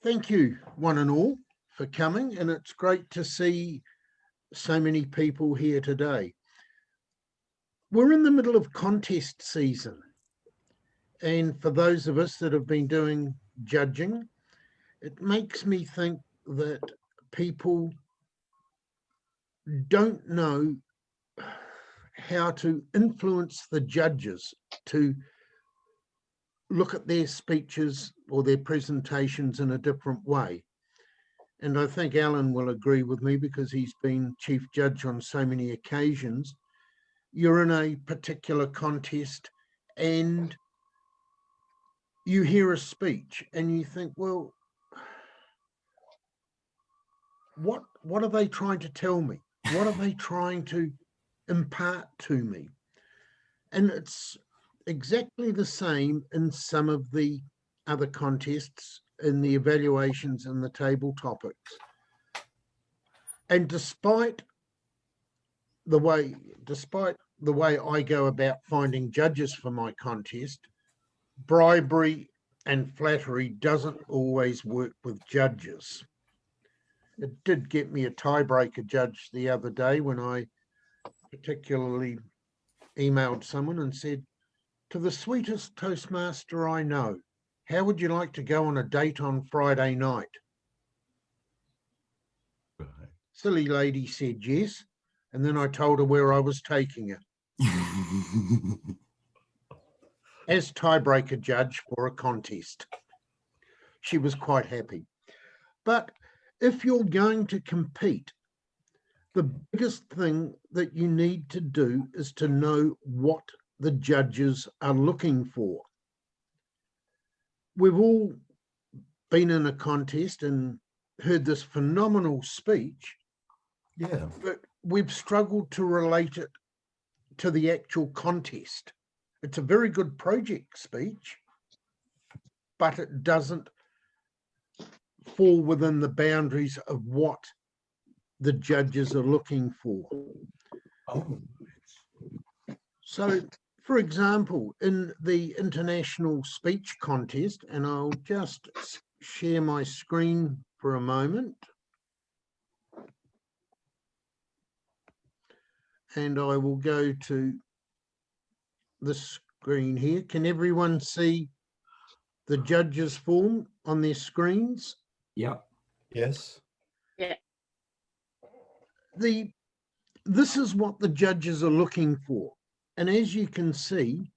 Thank you, one and all, for coming, and it's great to see so many people here today. We're in the middle of contest season, and for those of us that have been doing judging, it makes me think that people don't know how to influence the judges to look at their speeches or their presentations in a different way. And I think Alan will agree with me because he's been chief judge on so many occasions. You're in a particular contest and you hear a speech and you think, well, what are they trying to tell me? What are they trying to impart to me? And it's exactly the same in some of the other contests, in the evaluations and the table topics. And despite the way I go about finding judges for my contest, bribery and flattery doesn't always work with judges. It did get me a tiebreaker judge the other day when I particularly emailed someone and said, "To the sweetest Toastmaster I know, how would you like to go on a date on Friday night?" Right. Silly lady said yes, and then I told her where I was taking her as tiebreaker judge for a contest. She was quite happy. But if you're going to compete, the biggest thing that you need to do is to know what the judges are looking for. We've all been in a contest and heard this phenomenal speech, Yeah. but we've struggled to relate it to the actual contest. It's a very good project speech, but it doesn't fall within the boundaries of what the judges are looking for. Oh. So, for example, in the international speech contest, and I'll just share my screen for a moment, and I will go to the screen here. Can everyone see the judges' form on their screens? Yeah. Yes. Yeah. This is what the judges are looking for. And as you can see,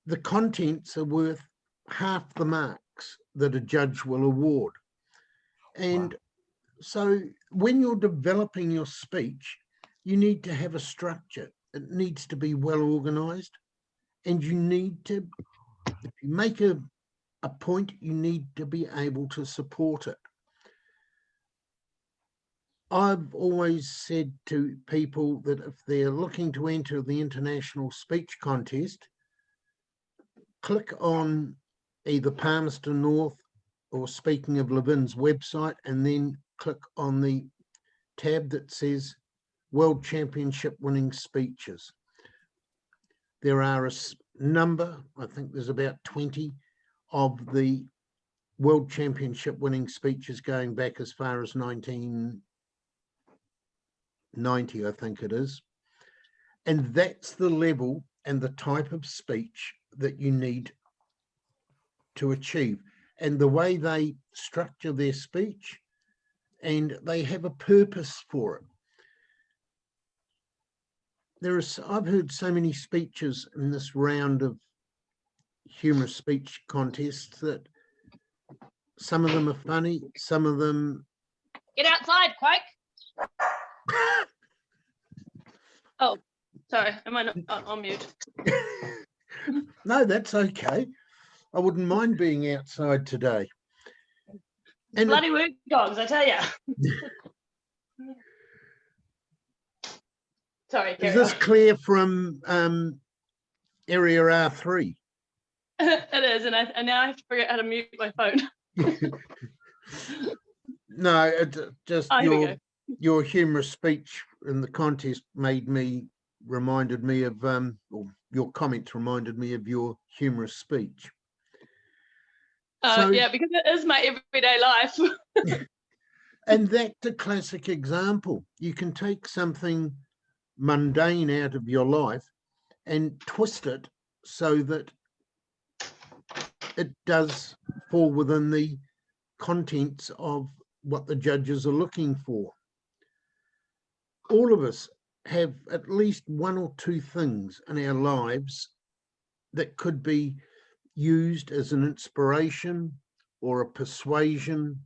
the contents are worth half the marks that a judge will award. And Wow. so when you're developing your speech, you need to have a structure. It needs to be well organized. And you need to, if you make a point, you need to be able to support it. I've always said to people that if they're looking to enter the international speech contest, click on either Palmerston North or Speaking of Levin's website, and then click on the tab that says World Championship winning speeches. There are a number, I think there's about 20 of the World Championship winning speeches going back as far as 1990, I think it is. And that's the level and the type of speech that you need to achieve. And the way they structure their speech, and they have a purpose for it. I've heard so many speeches in this round of humorous speech contests that some of them are funny, some of them... Get outside, Quake. Oh, sorry, am I not on mute? No, that's okay. I wouldn't mind being outside today. And Bloody work dogs, I tell you. Sorry, is carry this on. clear from area R3? It is, and now I have to figure out how to mute my phone. No, it's just Oh, here we go. your humorous speech in the contest reminded me of, or your comments reminded me of your humorous speech. So- Yeah, because it is my everyday life. And that's a classic example. You can take something mundane out of your life and twist it so that it does fall within the contents of what the judges are looking for. All of us have at least one or two things in our lives that could be used as an inspiration or a persuasion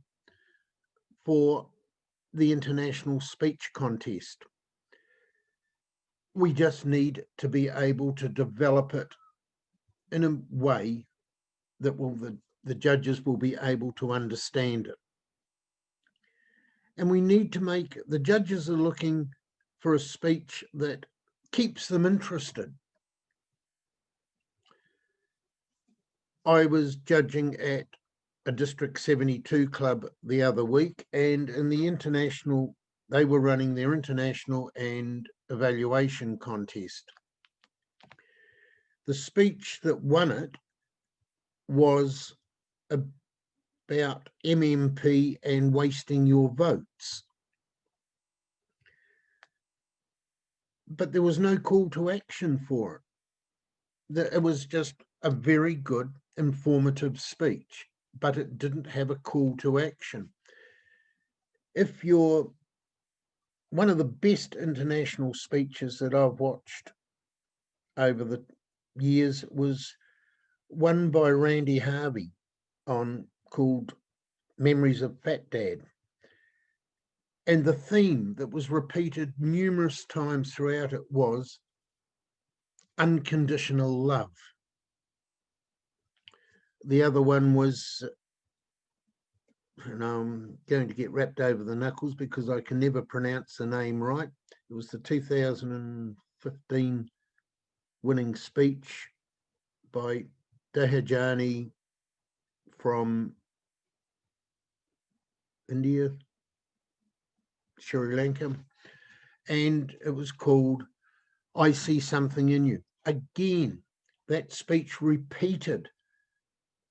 for the international speech contest. We just need to be able to develop it in a way that the judges will be able to understand it. And we need to make, the judges are looking for a speech that keeps them interested. I was judging at a District 72 club the other week, and in the international, they were running their international and evaluation contest. The speech that won it was about MMP and wasting your votes. But there was no call to action for it. It was just a very good, informative speech, but it didn't have a call to action. If you're one of the best international speeches that I've watched over the years was one by Randy Harvey called Memories of Fat Dad. And the theme that was repeated numerous times throughout it was unconditional love. The other one was, and I'm going to get wrapped over the knuckles because I can never pronounce the name right. It was the 2015 winning speech by Dehajani from India, Sri Lanka, and it was called I See Something in You. Again, that speech repeated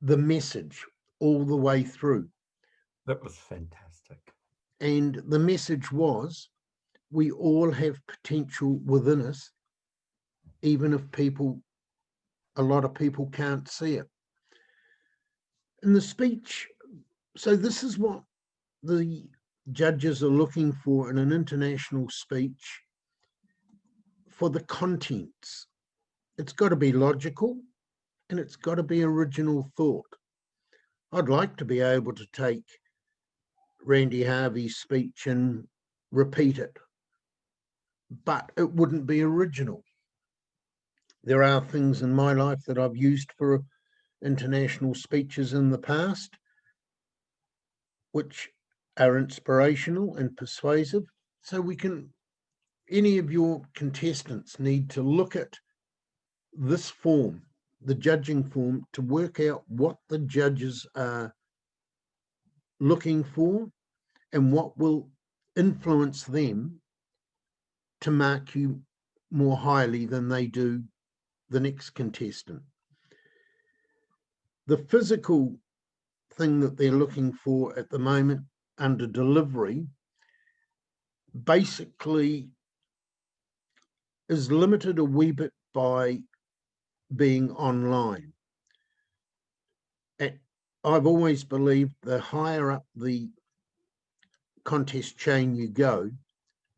the message all the way through. That was fantastic. And the message was, we all have potential within us, even if a lot of people can't see it. In the speech, so this is what the judges are looking for in an international speech for the contents. It's got to be logical and it's got to be original thought. I'd like to be able to take Randy Harvey's speech and repeat it, but it wouldn't be original. There are things in my life that I've used for international speeches in the past, which are inspirational and persuasive. So any of your contestants need to look at this form, the judging form, to work out what the judges are looking for and what will influence them to mark you more highly than they do the next contestant. The physical thing that they're looking for at the moment under delivery basically is limited a wee bit by being online. I've always believed the higher up the contest chain you go,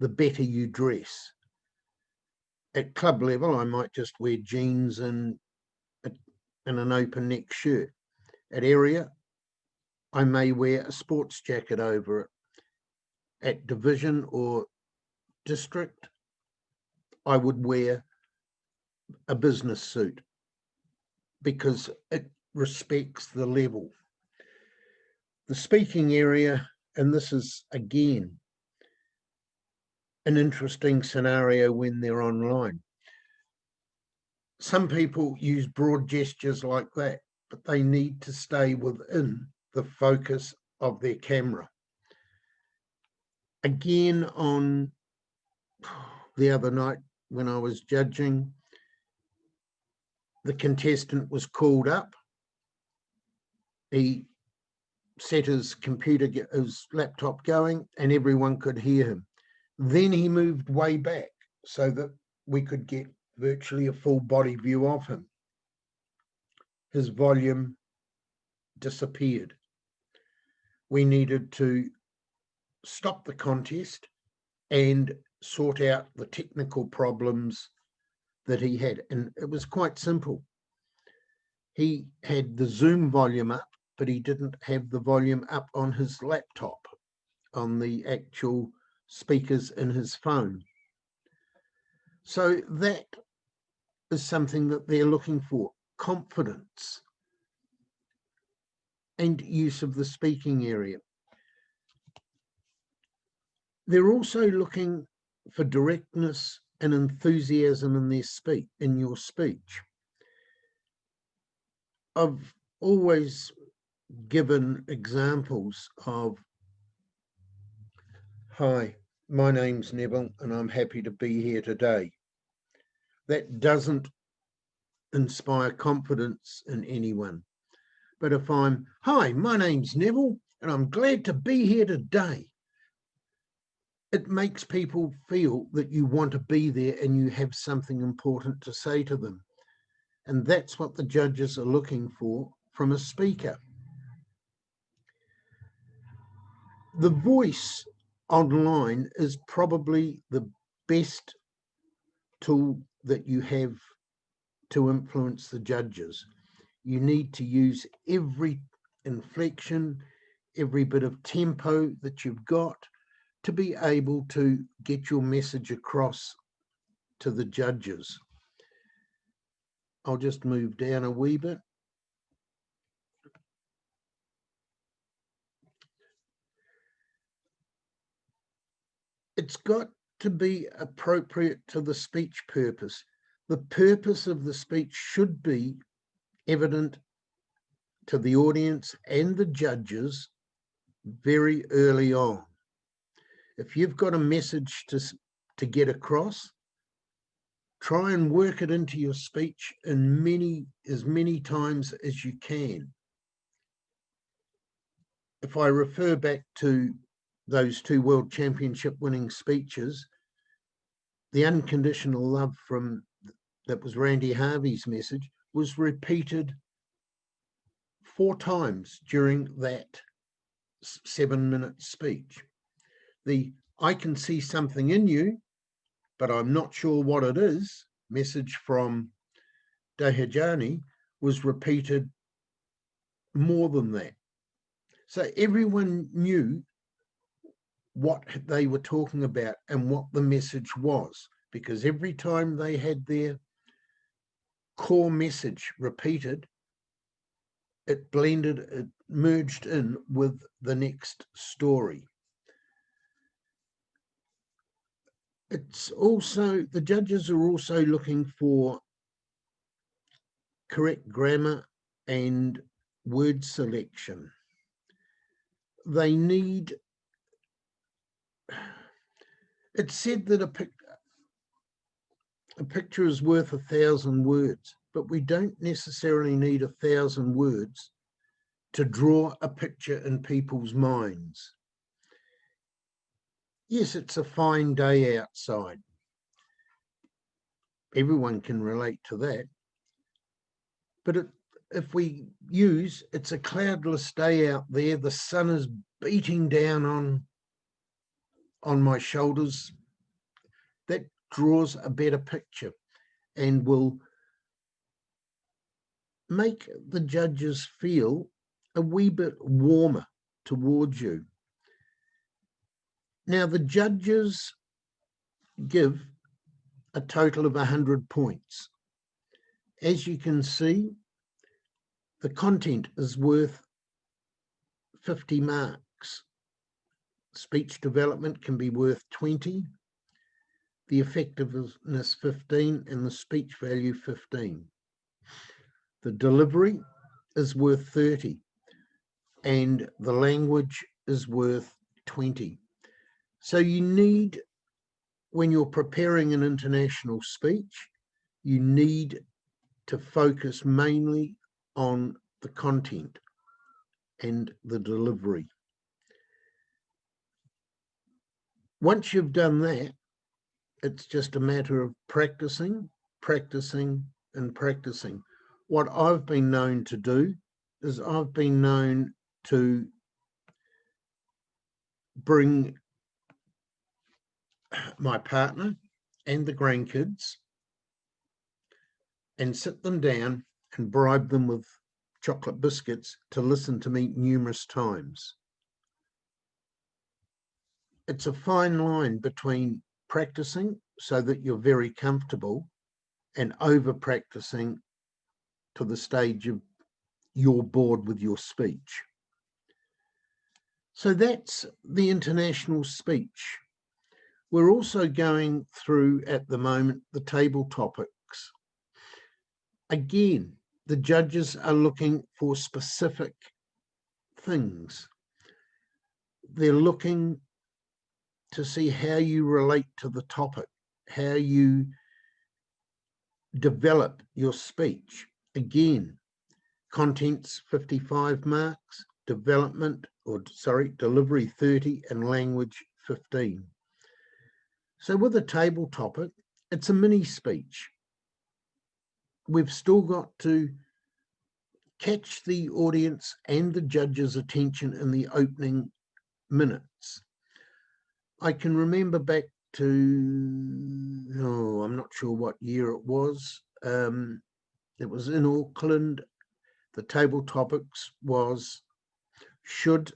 the better you dress. At club level, I might just wear jeans and an open neck shirt. At area, I may wear a sports jacket over it. At division or district, I would wear a business suit because it respects the level. The speaking area, and this is again an interesting scenario when they're online. Some people use broad gestures like that, but they need to stay within the focus of their camera. Again, on the other night when I was judging, the contestant was called up He set his his laptop going, and everyone could hear him. Then he moved way back so that we could get virtually a full body view of him. His volume disappeared. We needed to stop the contest and sort out the technical problems that he had. And it was quite simple. He had the Zoom volume up, but he didn't have the volume up on his laptop, on the actual speakers in his phone. So that is something that they're looking for: confidence and use of the speaking area. They're also looking for directness and enthusiasm in your speech. I've always given examples of, "Hi, my name's Neville and I'm happy to be here today." That doesn't inspire confidence in anyone. But if I'm, "Hi, my name's Neville and I'm glad to be here today," it makes people feel that you want to be there and you have something important to say to them. And that's what the judges are looking for from a speaker. The voice online is probably the best tool that you have to influence the judges. You need to use every inflection, every bit of tempo that you've got to be able to get your message across to the judges. I'll just move down a wee bit. It's got to be appropriate to the speech purpose. The purpose of the speech should be evident to the audience and the judges very early on. If you've got a message to get across, try and work it into your speech as many times as you can. If I refer back to those 2 World Championship winning speeches, the unconditional love that was Randy Harvey's message was repeated 4 times during that 7-minute speech. The "I can see something in you, but I'm not sure what it is" message from Dehajani was repeated more than that. So everyone knew what they were talking about and what the message was, because every time they had their core message repeated, it merged in with the next story. The judges are also looking for correct grammar and word selection. They need, it's said that a picture is worth 1,000 words, but we don't necessarily need 1,000 words to draw a picture in people's minds. Yes, it's a fine day outside. Everyone can relate to that. But if we use, "It's a cloudless day out there, the sun is beating down on my shoulders," that draws a better picture and will make the judges feel a wee bit warmer towards you. Now, the judges give a total of 100 points. As you can see, the content is worth 50 marks. Speech development can be worth 20, the effectiveness 15, and the speech value 15. The delivery is worth 30, and the language is worth 20. So you need, when you're preparing an international speech, you need to focus mainly on the content. and the delivery. Once you've done that, it's just a matter of practicing, practicing, and practicing. What I've been known to do is I've been known to bring my partner and the grandkids and sit them down and bribe them with chocolate biscuits to listen to me numerous times. It's a fine line between practicing so that you're very comfortable and over practicing to the stage of you're bored with your speech. So that's the international speech. We're also going through at the moment the table topics. Again, the judges are looking for specific things. They're looking to see how you relate to the topic, how you develop your speech. Again, contents 55 marks, delivery 30, and language 15. So with a table topic, it's a mini speech. We've still got to catch the audience and the judge's attention in the opening minutes. I can remember back to, I'm not sure what year it was. It was in Auckland. The table topics was, should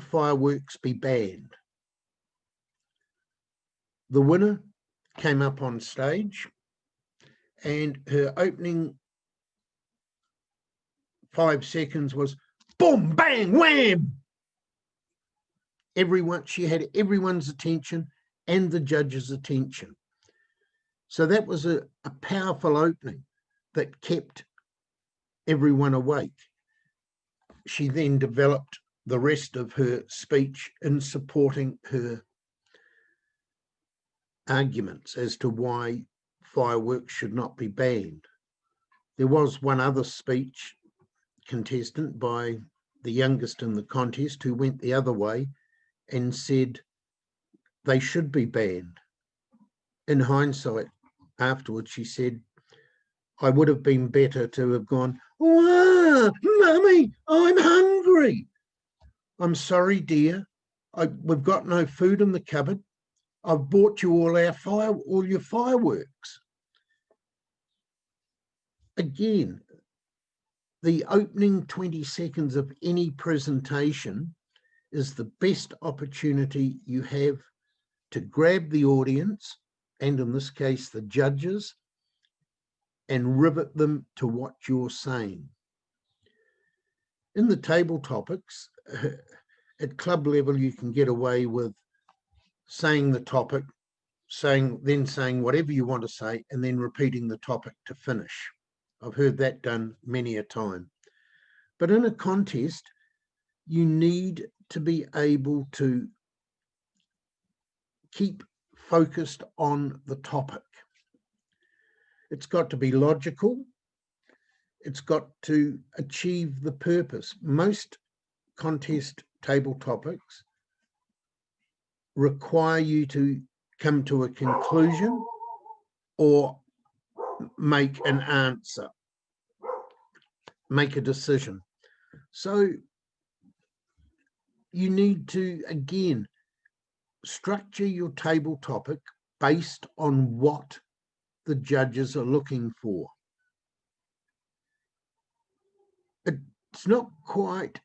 fireworks be banned? The winner came up on stage and her opening 5 seconds was boom, bang, wham. She had everyone's attention and the judge's attention. So that was a powerful opening that kept everyone awake. She then developed the rest of her speech in supporting her arguments as to why fireworks should not be banned. There was one other speech contestant by the youngest in the contest who went the other way and said they should be banned. In hindsight, afterwards, she said, I would have been better to have gone, "Wow, Mummy, I'm hungry." I'm sorry, dear. We've got no food in the cupboard. I've bought you all your fireworks. Again, the opening 20 seconds of any presentation is the best opportunity you have to grab the audience, and in this case, the judges, and rivet them to what you're saying. In the table topics, at club level, you can get away with saying the topic, then saying whatever you want to say, and then repeating the topic to finish. I've heard that done many a time. But in a contest, you need to be able to keep focused on the topic. It's got to be logical. It's got to achieve the purpose. Most contest table topics require you to come to a conclusion or make an answer, make a decision. So you need to, again, structure your table topic based on what the judges are looking for. It's not quite,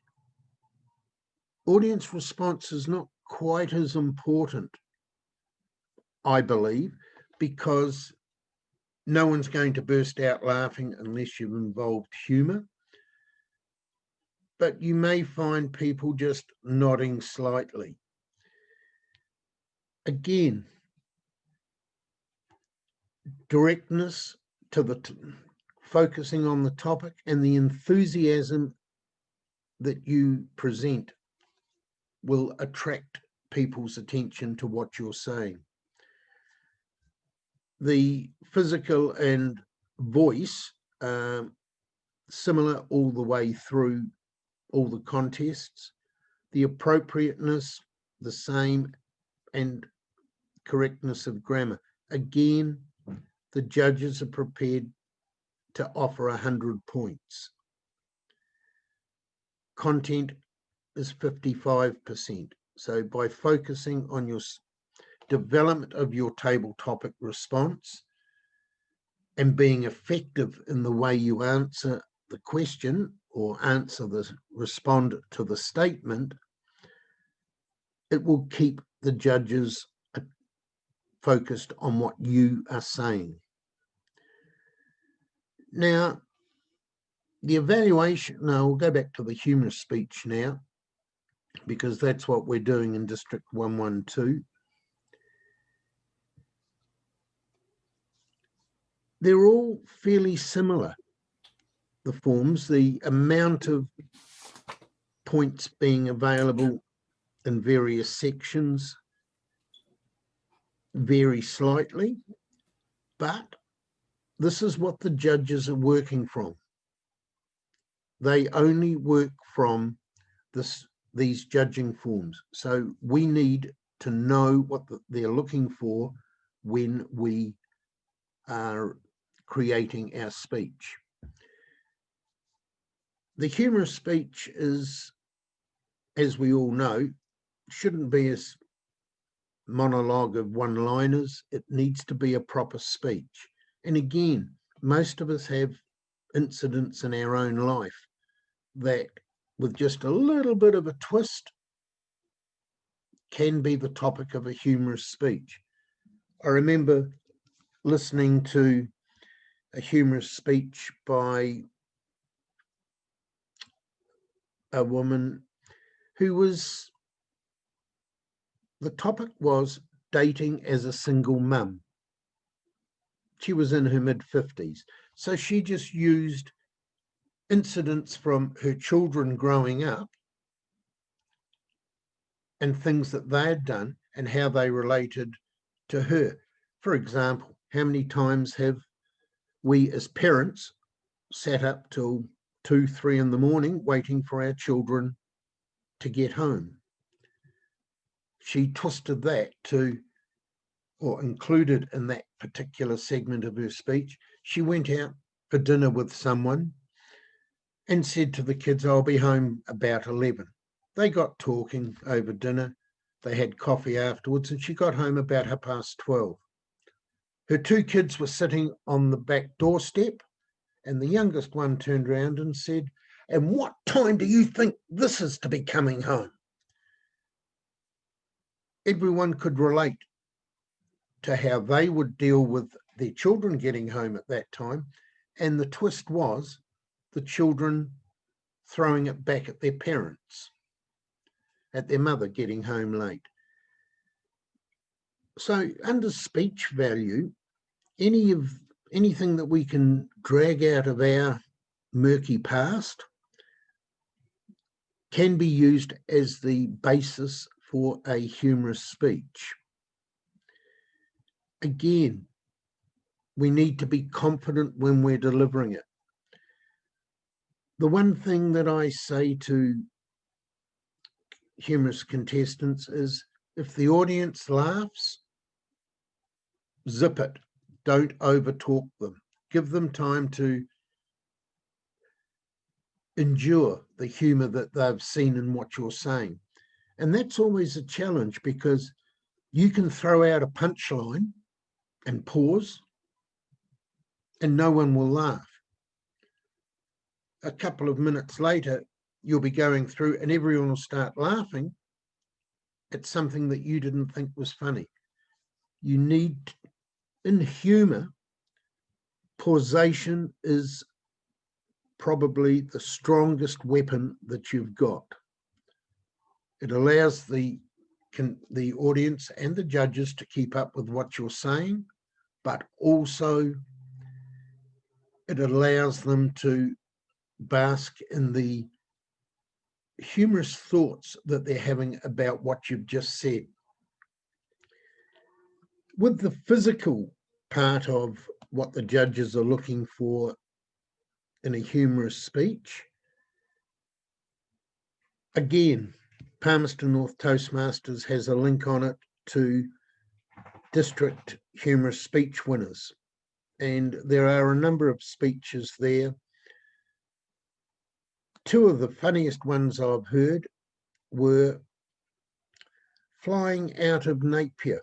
audience response is not quite as important, I believe, because no one's going to burst out laughing unless you've involved humour. But you may find people just nodding slightly. Again, directness to focusing on the topic and the enthusiasm that you present will attract people's attention to what you're saying. The physical and voice similar all the way through all the contests. The appropriateness, the same, and correctness of grammar. Again, the judges are prepared to offer 100 points. Content is 55%. So by focusing on your development of your table topic response and being effective in the way you answer the question or respond to the statement, it will keep the judges focused on what you are saying. Now, the evaluation, now we'll go back to the humorous speech now, because that's what we're doing in District 112. They're all fairly similar, the forms. The amount of points being available in various sections vary slightly, but this is what the judges are working from. They only work from these judging forms. So we need to know what they're looking for when we are creating our speech. The humorous speech is, as we all know, shouldn't be a monologue of one-liners. It needs to be a proper speech. And again, most of us have incidents in our own life that, with just a little bit of a twist, can be the topic of a humorous speech. I remember listening to a humorous speech by a woman who was, the topic was dating as a single mum. She was in her mid-50s. So she just used incidents from her children growing up and things that they had done and how they related to her. For example, how many times have we as parents sat up till 2, 3 in the morning waiting for our children to get home? She twisted that to, or included in that particular segment of her speech, she went out for dinner with someone and said to the kids, I'll be home about 11. They got talking over dinner. They had coffee afterwards, and she got home about 12:30. Her 2 kids were sitting on the back doorstep, and the youngest one turned around and said, and what time do you think this is to be coming home? Everyone could relate to how they would deal with their children getting home at that time. And the twist was the children throwing it back at their parents, at their mother getting home late. So under speech value, anything that we can drag out of our murky past can be used as the basis for a humorous speech. Again, we need to be confident when we're delivering it. The one thing that I say to humorous contestants is, if the audience laughs, zip it. Don't overtalk them. Give them time to endure the humor that they've seen in what you're saying. And that's always a challenge, because you can throw out a punchline and pause and no one will laugh. A couple of minutes later, you'll be going through and everyone will start laughing at something that you didn't think was funny. You need, in humor, pausation is probably the strongest weapon that you've got. It allows the audience and the judges to keep up with what you're saying, but also it allows them to bask in the humorous thoughts that they're having about what you've just said. With the physical part of what the judges are looking for in a humorous speech. Again, Palmerston North Toastmasters has a link on it to district humorous speech winners. And there are a number of speeches there. Two of the funniest ones I've heard were flying out of Napier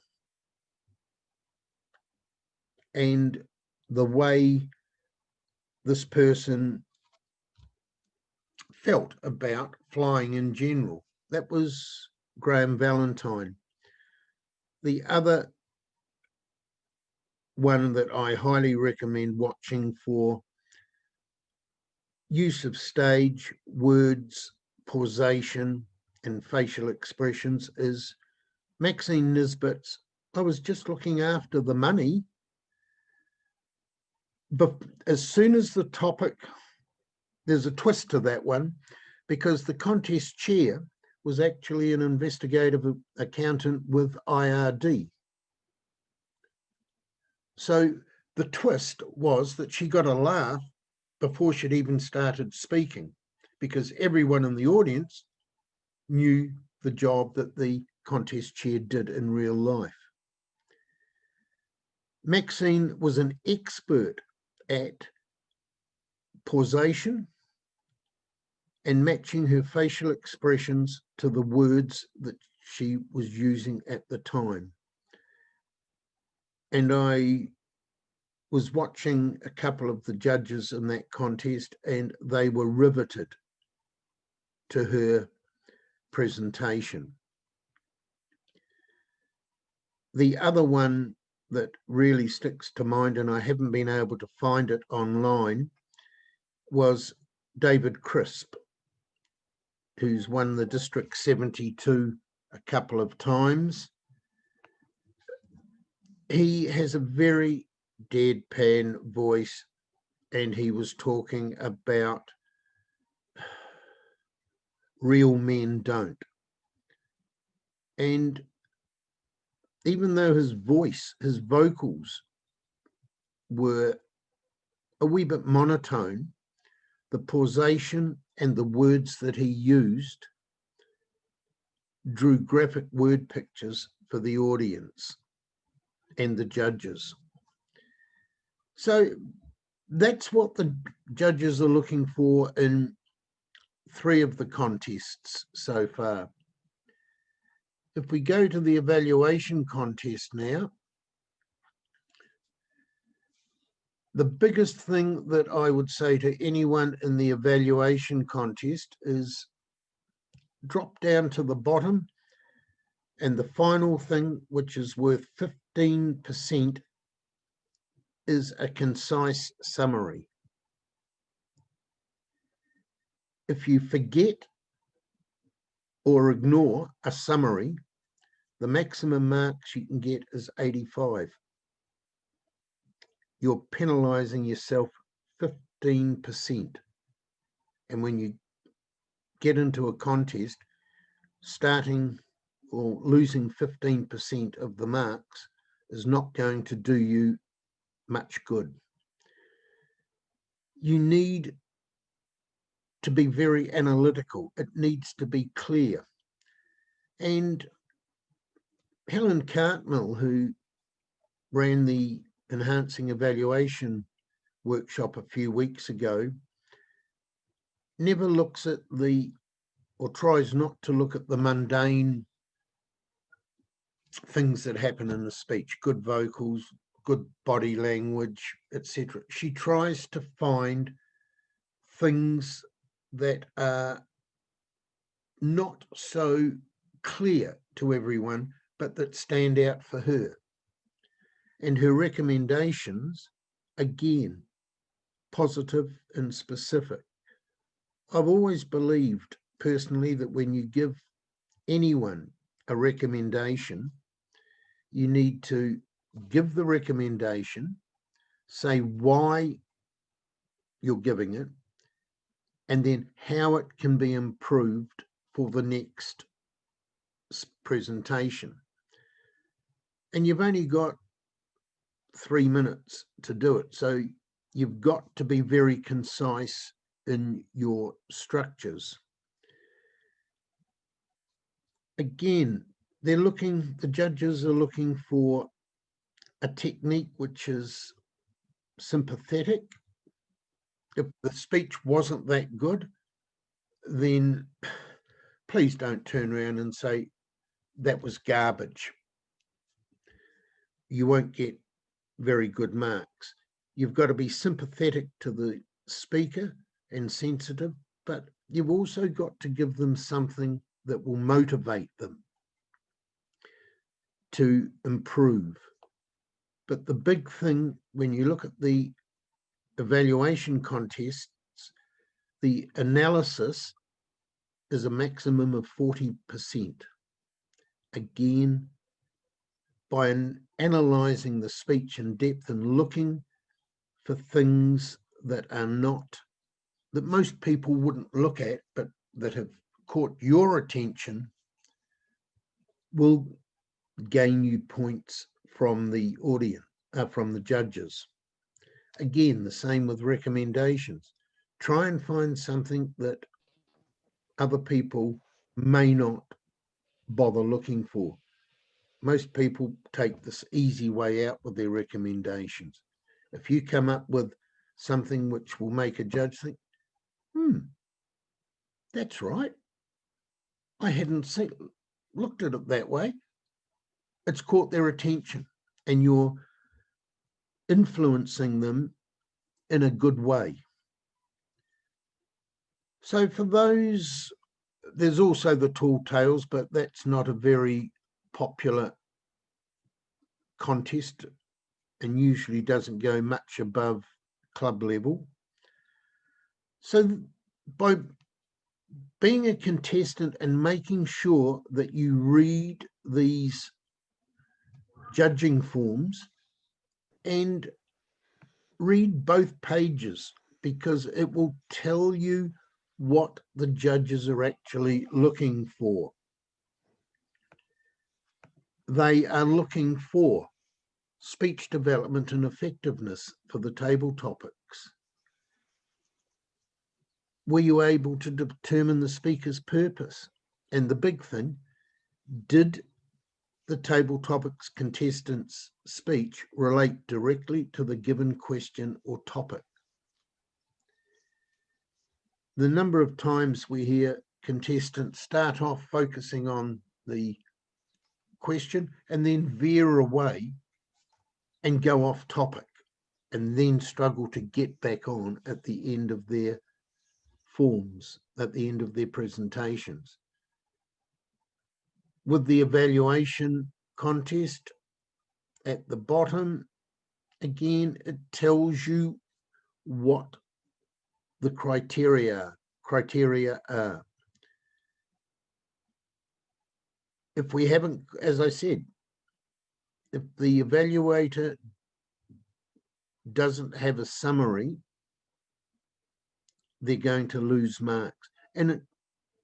and the way this person felt about flying in general. That was Graham Valentine. The other one that I highly recommend watching for use of stage, words, pausation, and facial expressions is Maxine Nisbet's I Was Just Looking After the Money. But as soon as the topic, there's a twist to that one, because the contest chair was actually an investigative accountant with IRD. So the twist was that she got a laugh before she'd even started speaking, because everyone in the audience knew the job that the contest chair did in real life. Maxine was an expert at pausation and matching her facial expressions to the words that she was using at the time. And I was watching a couple of the judges in that contest, and they were riveted to her presentation. The other one that really sticks to mind, and I haven't been able to find it online, was David Crisp, who's won the District 72 a couple of times. He has a very deadpan voice, and he was talking about real men don't. And even though his voice, his vocals were a wee bit monotone, the pausation and the words that he used drew graphic word pictures for the audience and the judges. So that's what the judges are looking for in 3 of the contests so far. If we go to the evaluation contest now, the biggest thing that I would say to anyone in the evaluation contest is drop down to the bottom, and the final thing, which is worth 15%, is a concise summary. If you forget or ignore a summary, the maximum marks you can get is 85. You're penalising yourself 15%. And when you get into a contest, starting or losing 15% of the marks is not going to do you much good. You need to be very analytical. It needs to be clear. And Helen Cartmill, who ran the Enhancing Evaluation workshop a few weeks ago, never looks at or tries not to look at the mundane things that happen in the speech, good vocals, good body language, etc. She tries to find things that are not so clear to everyone, but that stand out for her. And her recommendations, again, positive and specific. I've always believed personally that when you give anyone a recommendation, you need to give the recommendation, say why you're giving it, and then how it can be improved for the next presentation. And you've only got 3 minutes to do it. So you've got to be very concise in your structures. Again, the judges are looking for a technique which is sympathetic. If the speech wasn't that good, then please don't turn around and say that was garbage. You won't get very good marks. You've got to be sympathetic to the speaker and sensitive, but you've also got to give them something that will motivate them to improve. But the big thing, when you look at the evaluation contests, the analysis is a maximum of 40%. Again, by analysing the speech in depth and looking for things that are not, that most people wouldn't look at, but that have caught your attention, will gain you points from the audience, from the judges. Again, the same with recommendations. Try and find something that other people may not bother looking for. Most people take this easy way out with their recommendations. If you come up with something which will make a judge think, that's right, I hadn't looked at it that way, it's caught their attention and you're influencing them in a good way. So for those, there's also the tall tales, but that's not a very popular contest and usually doesn't go much above club level. So by being a contestant and making sure that you read these judging forms and read both pages, because it will tell you what the judges are actually looking for. They are looking for speech development and effectiveness for the table topics. Were you able to determine the speaker's purpose? And the big thing, did the table topics contestant's speech relate directly to the given question or topic? The number of times we hear contestants start off focusing on the question and then veer away and go off topic and then struggle to get back on at the end of their forms, at the end of their presentations. With the evaluation contest at the bottom, again, it tells you what the criteria are. If we haven't, as I said, if the evaluator doesn't have a summary, they're going to lose marks. And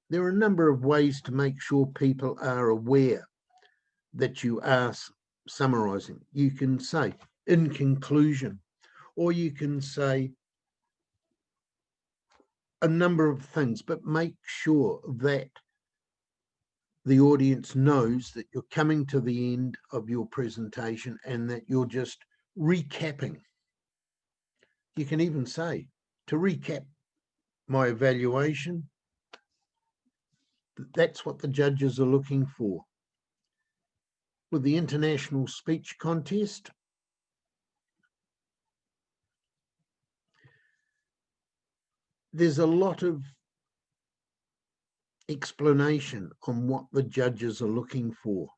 there are a number of ways to make sure people are aware that you are summarising. You can say, in conclusion, or you can say a number of things, but make sure that the audience knows that you're coming to the end of your presentation and that you're just recapping. You can even say, to recap my evaluation, that's what the judges are looking for. With the International Speech Contest, there's a lot of explanation on what the judges are looking for.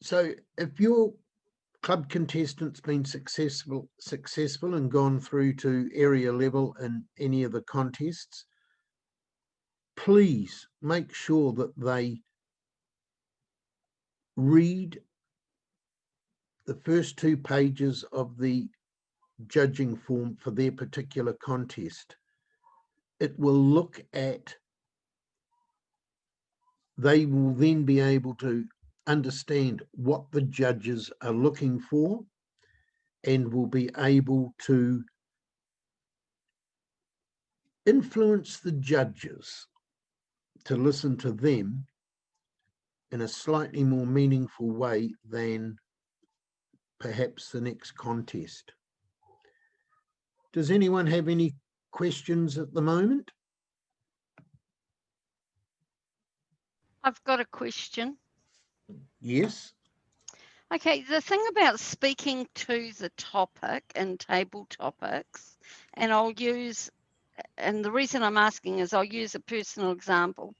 So if your club contestant's been successful and gone through to area level in any of the contests, please make sure that they read the first 2 pages of the judging form for their particular contest. It will look at, they will then be able to understand what the judges are looking for and will be able to influence the judges to listen to them in a slightly more meaningful way than perhaps the next contest. Does anyone have any questions at the moment? I've got a question. Yes. Okay, the thing about speaking to the topic in table topics, and the reason I'm asking is I'll use a personal example.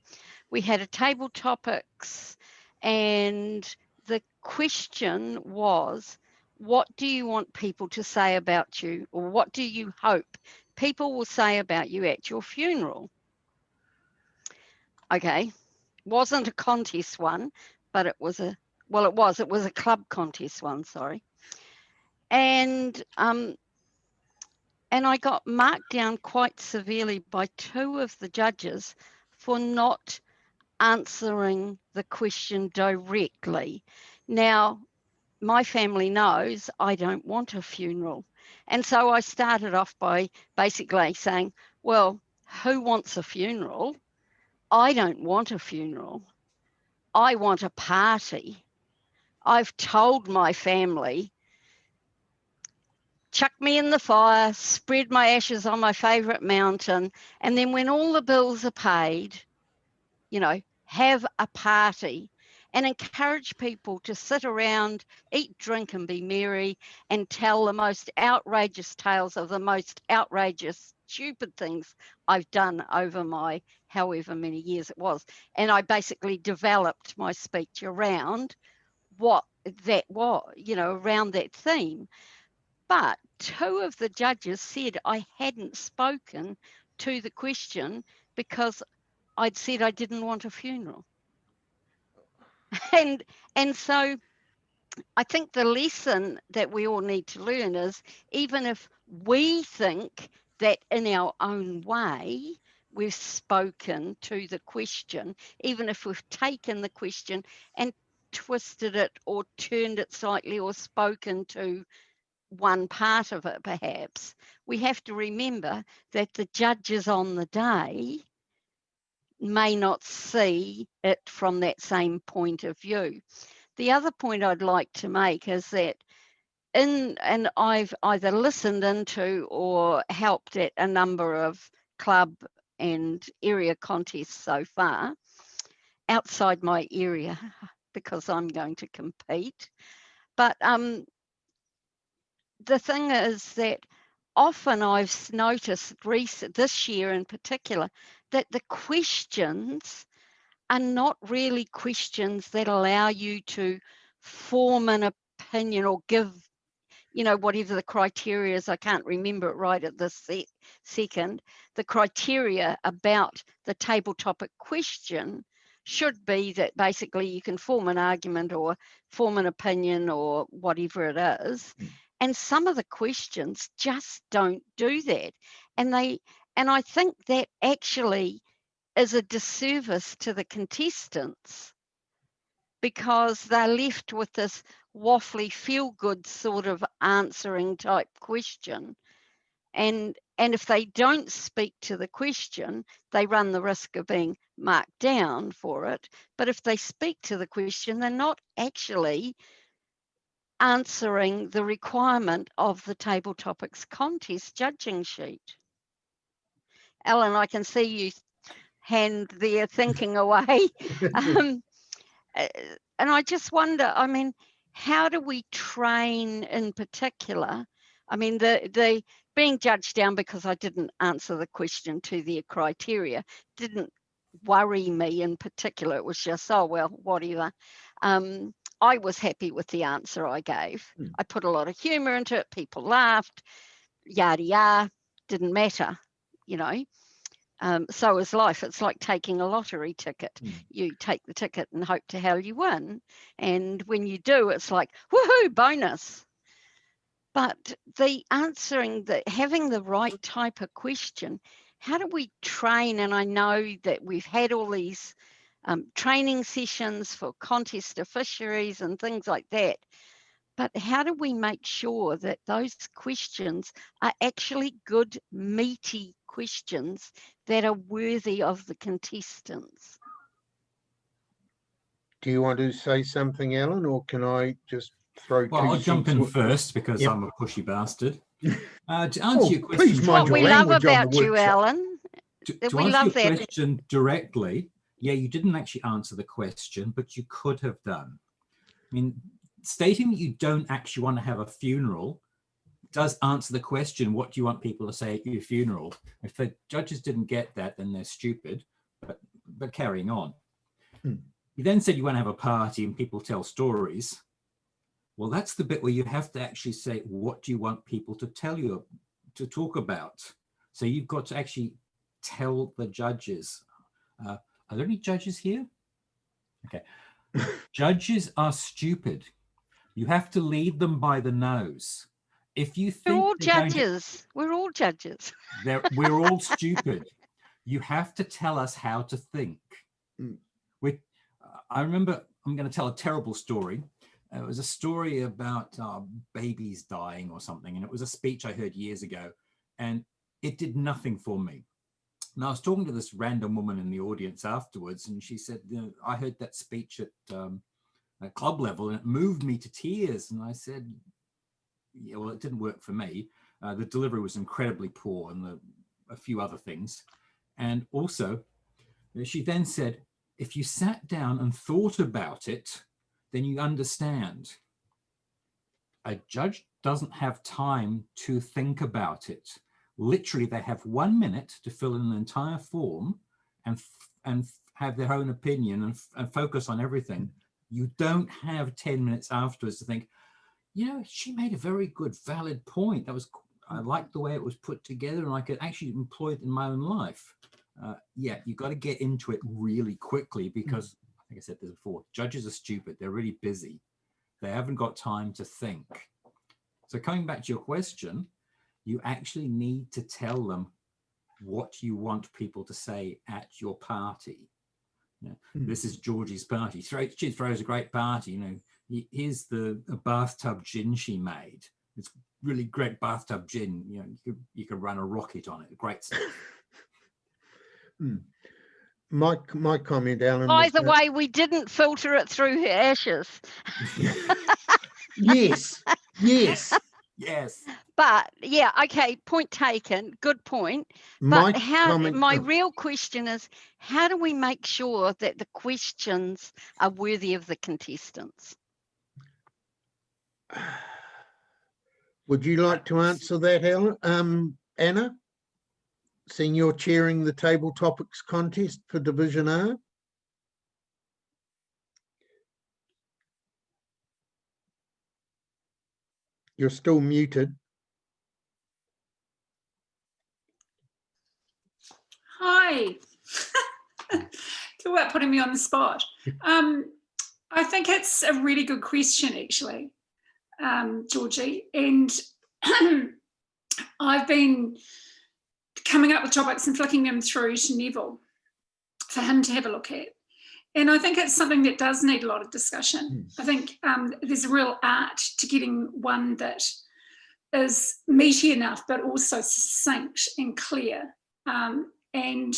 We had a table topics, and the question was, what do you want people to say about you, or what do you hope people will say about you at your funeral? Okay, wasn't a contest one, but it was a club contest one, sorry. And I got marked down quite severely by two of the judges for not answering the question directly. Now, my family knows I don't want a funeral. And so I started off by basically saying, well, who wants a funeral? I don't want a funeral. I want a party. I've told my family, chuck me in the fire, spread my ashes on my favourite mountain, and then when all the bills are paid, have a party and encourage people to sit around, eat, drink, and be merry, and tell the most outrageous tales of the most outrageous, stupid things I've done over my however many years it was. And I basically developed my speech around what that was, around that theme. But two of the judges said I hadn't spoken to the question because I'd said I didn't want a funeral. And so I think the lesson that we all need to learn is, even if we think that in our own way we've spoken to the question, even if we've taken the question and twisted it or turned it slightly or spoken to one part of it perhaps, we have to remember that the judges on the day may not see it from that same point of view. The other point I'd like to make is that and I've either listened into or helped at a number of club and area contests so far outside my area because I'm going to compete. But the thing is that often I've noticed this year in particular that the questions are not really questions that allow you to form an opinion or give, whatever the criteria is. I can't remember it right at this second. The criteria about the table topic question should be that basically you can form an argument or form an opinion or whatever it is. And some of the questions just don't do that. And I think that actually is a disservice to the contestants, because they're left with this waffly feel-good sort of answering type question. And if they don't speak to the question, they run the risk of being marked down for it. But if they speak to the question, they're not actually answering the requirement of the table topics contest judging sheet. Alan, I can see you hand there thinking away. And I just wonder, how do we train in particular? The being judged down because I didn't answer the question to their criteria didn't worry me in particular. It was just, oh, well, whatever. I was happy with the answer I gave. I put a lot of humour into it. People laughed, yada, yada, didn't matter, So is life. It's like taking a lottery ticket. You take the ticket and hope to hell you win. And when you do, it's like, woohoo, bonus. But having the right type of question, how do we train? And I know that we've had all these training sessions for contest officiaries and things like that. but how do we make sure that those questions are actually good, meaty questions that are worthy of the contestants? Do you want to say something, Alan, or can I just throw Well, 2 I'll jump cents? in first because Yep. I'm a pushy bastard. To answer Oh, your please question, mind What your we love language on the about you, workshop. Alan. to We answer love your that. question directly, yeah, you didn't actually answer the question, but you could have done. I mean, stating that you don't actually want to have a funeral does answer the question, what do you want people to say at your funeral? If the judges didn't get that, then they're stupid, but carrying on. You then said you want to have a party and people tell stories. Well, that's the bit where you have to actually say, what do you want people to tell you, to talk about? So you've got to actually tell the judges. Are there any judges here? Okay. Judges are stupid. You have to lead them by the nose. If you We're think all they're going to, judges. We're all judges. we're all stupid. You have to tell us how to think. I remember, I'm going to tell a terrible story. It was a story about babies dying or something, and it was a speech I heard years ago, and it did nothing for me. And I was talking to this random woman in the audience afterwards, and she said, you know, I heard that speech at club level, and it moved me to tears. And I said, yeah, well, it didn't work for me. The delivery was incredibly poor, and a few other things. And also, she then said, if you sat down and thought about it, then you understand. A judge doesn't have time to think about it. Literally, they have 1 minute to fill in an entire form and have their own opinion and focus on everything. You don't have 10 minutes afterwards to think, you know, she made a very good, valid point. I liked the way it was put together, and I could actually employ it in my own life. Yeah, you've got to get into it really quickly because, like I said this before, judges are stupid. They're really busy. They haven't got time to think. So coming back to your question, you actually need to tell them what you want people to say at your party. You know, this is Georgie's party. She throws a great party. You know, here's a bathtub gin she made. It's really great bathtub gin. You know, you could run a rocket on it. Great stuff. My comment, Alan. By the way, we didn't filter it through her ashes. Yes, yes. Yes. But yeah, okay, point taken. Good point. My But my comment, real question is, how do we make sure that the questions are worthy of the contestants? would you like to answer that, Alan? Anna, seeing you're chairing the table topics contest for Division R? You're still muted. Hi. Talk about putting me on the spot. I think it's a really good question, actually, Georgie. And I've been coming up with topics and flicking them through to Neville for him to have a look at. And I think it's something that does need a lot of discussion. I think there's a real art to getting one that is meaty enough, but also succinct and clear. And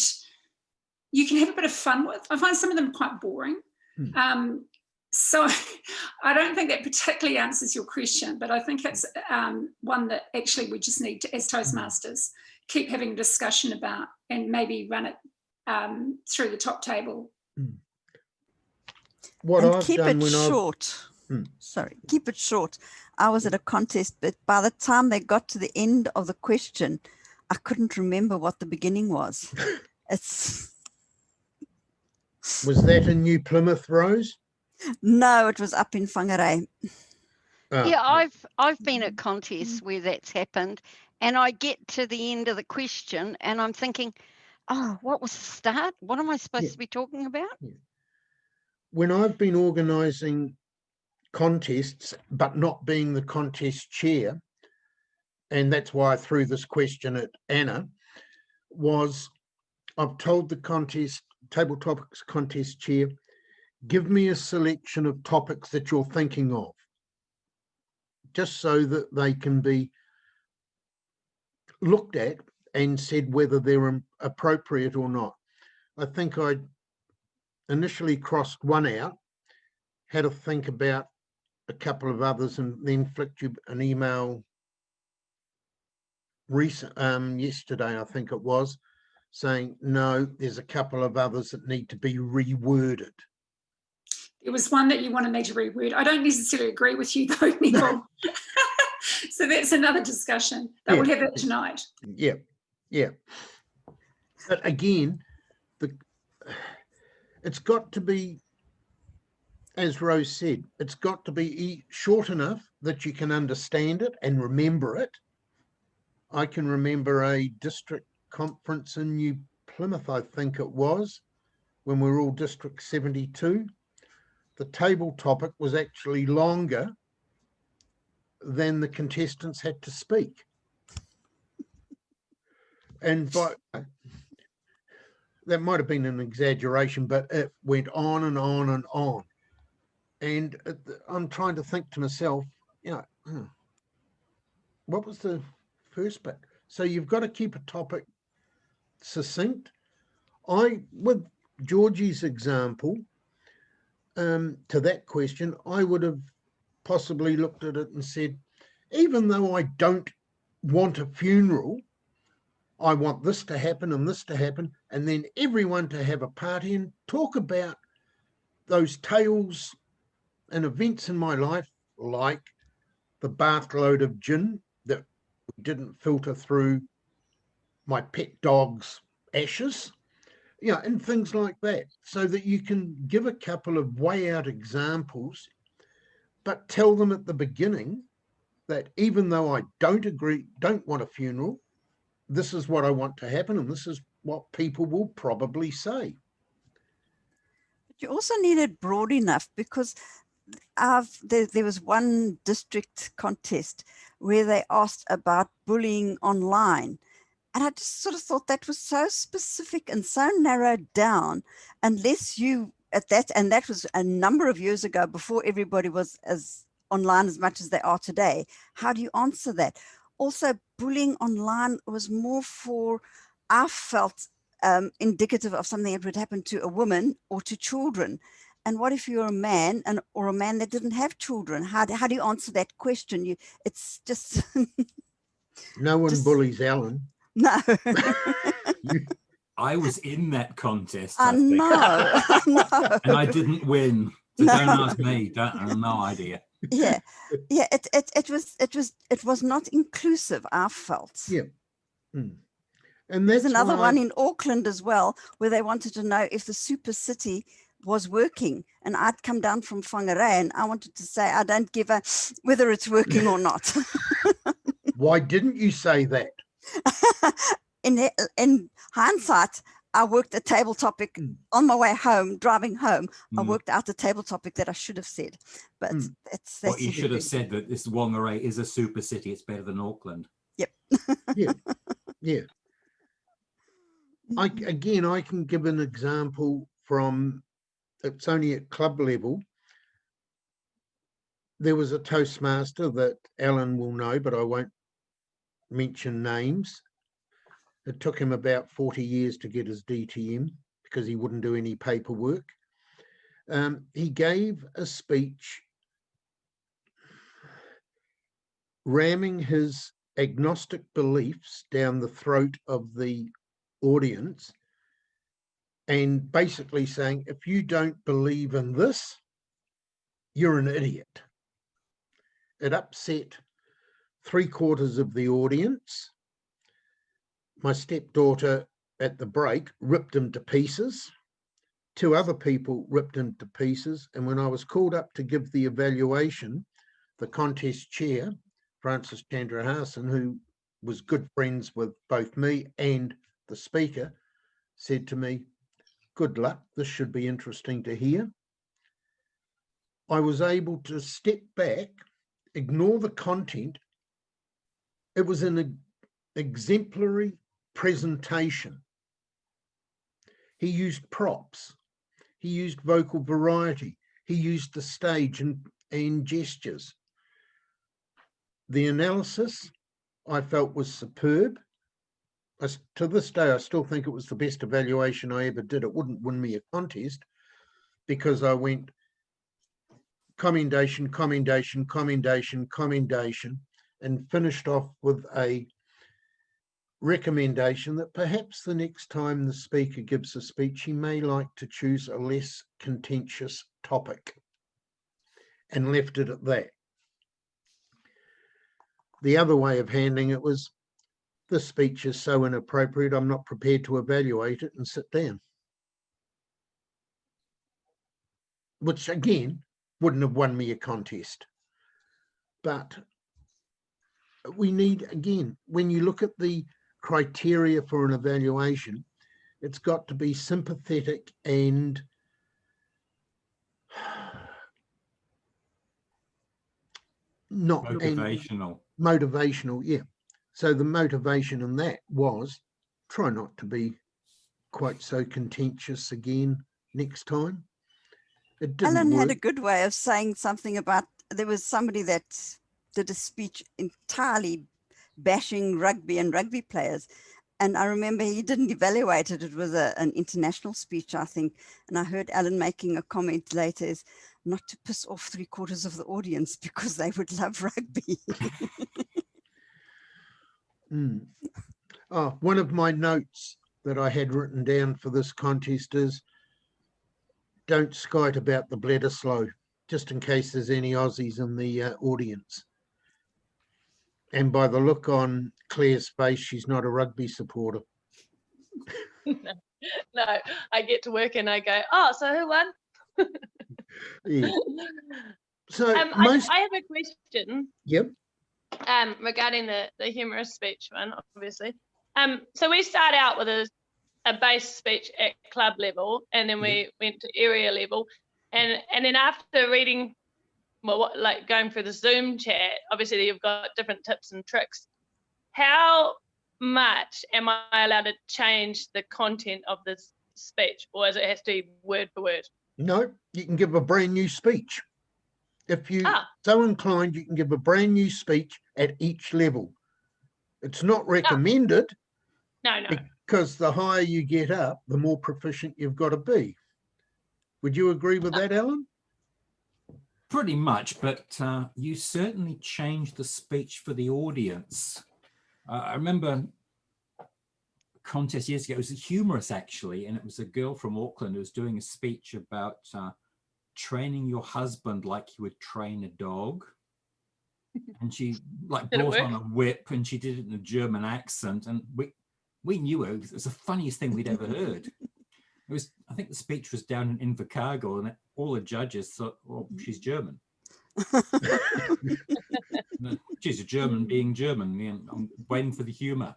you can have a bit of fun with. I find some of them quite boring. So I don't think that particularly answers your question, but I think it's one that actually we just need to, as Toastmasters, keep having a discussion about and maybe run it through the top table. What and I've keep done it when short. Sorry, keep it short. I was at a contest, but by the time they got to the end of the question, I couldn't remember what the beginning was. Was that in New Plymouth, Rose? No, it was up in Whangarei. Yeah, I've been at contests where that's happened, and I get to the end of the question and I'm thinking, oh, what was the start? What am I supposed to be talking about? When I've been organising contests, but not being the contest chair, and that's why I threw this question at Anna, was I've told the contest, table topics contest chair, give me a selection of topics that you're thinking of. just so that they can be looked at and said whether they're appropriate or not. I think I initially crossed one out, had to think about a couple of others, and then flicked you an email yesterday, I think it was, saying, no, there's a couple of others that need to be reworded. It was one that you wanted me to reword. I don't necessarily agree with you though, Neville. So that's another discussion. But we'll have that tonight. Yeah, yeah. But again, it's got to be, as Rose said, it's got to be short enough that you can understand it and remember it. I can remember a district conference in New Plymouth, I think it was, when we were all District 72. The table topic was actually longer than the contestants had to speak. And that might have been an exaggeration, but it went on and on and on. And I'm trying to think to myself, what was the first bit? So you've got to keep a topic succinct. With Georgie's example, to that question, I would have possibly looked at it and said, even though I don't want a funeral, I want this to happen and this to happen, and then everyone to have a party and talk about those tales and events in my life, like the bathload of gin that didn't filter through my pet dog's ashes, and things like that, so that you can give a couple of way out examples, but tell them at the beginning that even though I don't want a funeral, this is what I want to happen, and this is what people will probably say. But you also need it broad enough, because there was one district contest where they asked about bullying online. And I just sort of thought that was so specific and so narrowed down, unless you and that was a number of years ago, before everybody was as online as much as they are today. How do you answer that? Also, bullying online was more for, I felt, indicative of something that would happen to a woman or to children. And what if you're a man or a man that didn't have children? How do you answer that question? It's just... No one bullies Alan. No. I was in that contest. I know. And I didn't win. So no. Don't ask me. No idea. Yeah. It was not inclusive, I felt. Yeah. And there's another one in Auckland as well, where they wanted to know if the super city was working, and I'd come down from Whangarei and I wanted to say I don't give a whether it's working or not. Why didn't you say that? In hindsight, I worked a table topic on my way home, driving home. I worked out a table topic that I should have said, but that's what you should have said, that this Whangarei is a super city. It's better than Auckland. Yep. Yeah. I can give an example from, it's only at club level. There was a Toastmaster that Alan will know, but I won't mention names. It took him about 40 years to get his DTM because he wouldn't do any paperwork. He gave a speech ramming his agnostic beliefs down the throat of the audience and basically saying, if you don't believe in this, you're an idiot. It upset 3/4 of the audience. My stepdaughter at the break ripped him to pieces. 2 other people ripped him to pieces. And when I was called up to give the evaluation, the contest chair, Francis Chandrahasan, who was good friends with both me and the speaker, said to me, good luck, this should be interesting to hear. I was able to step back, ignore the content. It was an exemplary presentation. He used props. He used vocal variety. He used the stage and gestures. The analysis I felt was superb. To this day, I still think it was the best evaluation I ever did. It wouldn't win me a contest because I went commendation, commendation, commendation, commendation, and finished off with a recommendation that perhaps the next time the speaker gives a speech, he may like to choose a less contentious topic, and left it at that. The other way of handling it was, this speech is so inappropriate, I'm not prepared to evaluate it, and sit down. Which again, wouldn't have won me a contest. But we need, again, when you look at the criteria for an evaluation, it's got to be sympathetic and not motivational. Motivational, yeah. So the motivation in that was try not to be quite so contentious again next time. It didn't Alan work. had a good way of saying something about, there was somebody that did a speech entirely bashing rugby and rugby players. And I remember he didn't evaluate it. It was an international speech, I think. And I heard Alan making a comment later, is not to piss off 3/4 of the audience because they would love rugby. Oh, one of my notes that I had written down for this contest is, don't skite about the Bledisloe, just in case there's any Aussies in the audience. And by the look on Claire's face, she's not a rugby supporter. No, I get to work and I go, oh, so who won? Yeah. So I have a question. Yep. Regarding the humorous speech one, obviously. So we start out with a base speech at club level, and then we went to area level, and then after reading, well, like going through the Zoom chat, obviously you've got different tips and tricks. How much am I allowed to change the content of this speech, or does it have to be word for word? No, you can give a brand new speech. If you so inclined, you can give a brand new speech at each level. It's not recommended. No. Because the higher you get up, the more proficient you've got to be. Would you agree with that, Alan? Pretty much, but you certainly changed the speech for the audience. I remember a contest years ago, it was humorous actually, and it was a girl from Auckland who was doing a speech about training your husband like you would train a dog. And she like brought on a whip, and she did it in a German accent, and we knew it. It was the funniest thing we'd ever heard. It was, I think the speech was down in Invercargill, and all the judges thought, well, she's German. She's a German being German. And I'm waiting for the humor.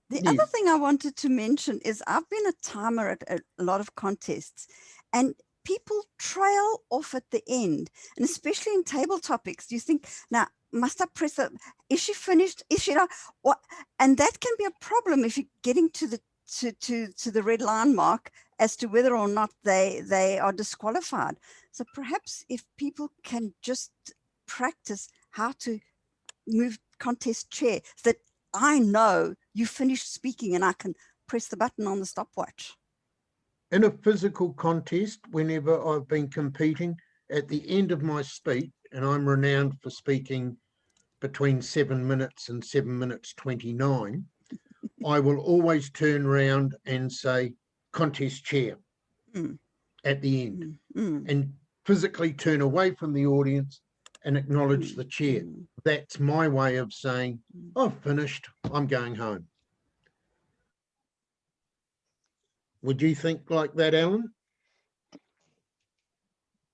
The other thing I wanted to mention is I've been a timer at a lot of contests, and people trail off at the end, and especially in table topics. You think, now, must I press it? Is she finished? Is she not? What? And that can be a problem if you're getting to the red line mark as to whether or not they are disqualified. So perhaps if people can just practice how to move contest chair, so that I know you finished speaking and I can press the button on the stopwatch. In a physical contest, whenever I've been competing, at the end of my speech, and I'm renowned for speaking between 7 minutes and 7 minutes 29, I will always turn around and say, contest chair at the end, and physically turn away from the audience and acknowledge the chair. That's my way of saying, I've finished, I'm going home. Would you think like that, Alan?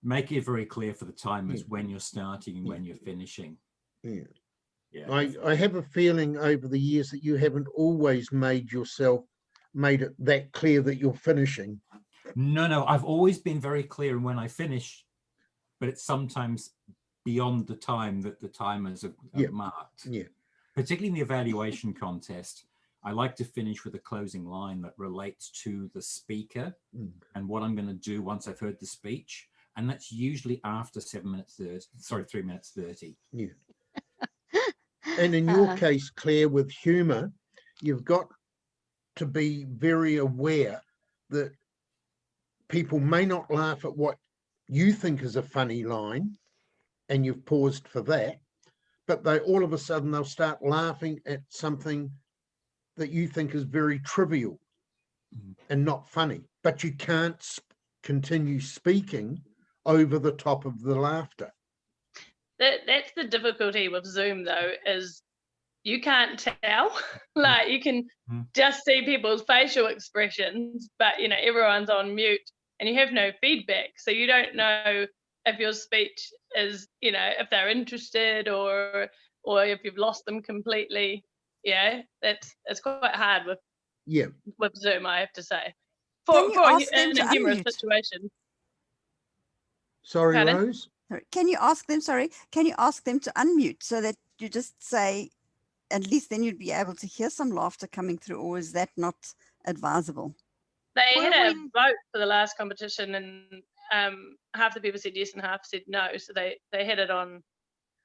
Make it very clear for the timers when you're starting and when you're finishing. Yeah. Yeah. I have a feeling over the years that you haven't always made it that clear that you're finishing. No, I've always been very clear when I finish, but it's sometimes beyond the time that the timers have marked. Yeah. Particularly in the evaluation contest, I like to finish with a closing line that relates to the speaker and what I'm going to do once I've heard the speech. And that's usually after 3 minutes 30. Yeah. And in your case, Claire, with humour, you've got to be very aware that people may not laugh at what you think is a funny line, and you've paused for that, but they all of a sudden they'll start laughing at something that you think is very trivial and not funny, but you can't continue speaking over the top of the laughter. That's the difficulty with Zoom, though, is you can't tell. Like, you can just see people's facial expressions, but everyone's on mute and you have no feedback, so you don't know if your speech is, if they're interested or if you've lost them completely. It's quite hard with Zoom, I have to say, in a humorous situation. Sorry, Pardon? Rose? Can you ask them to unmute so that you just say, at least then you'd be able to hear some laughter coming through, or is that not advisable? They had a vote for the last competition, and half the people said yes and half said no, so they had it on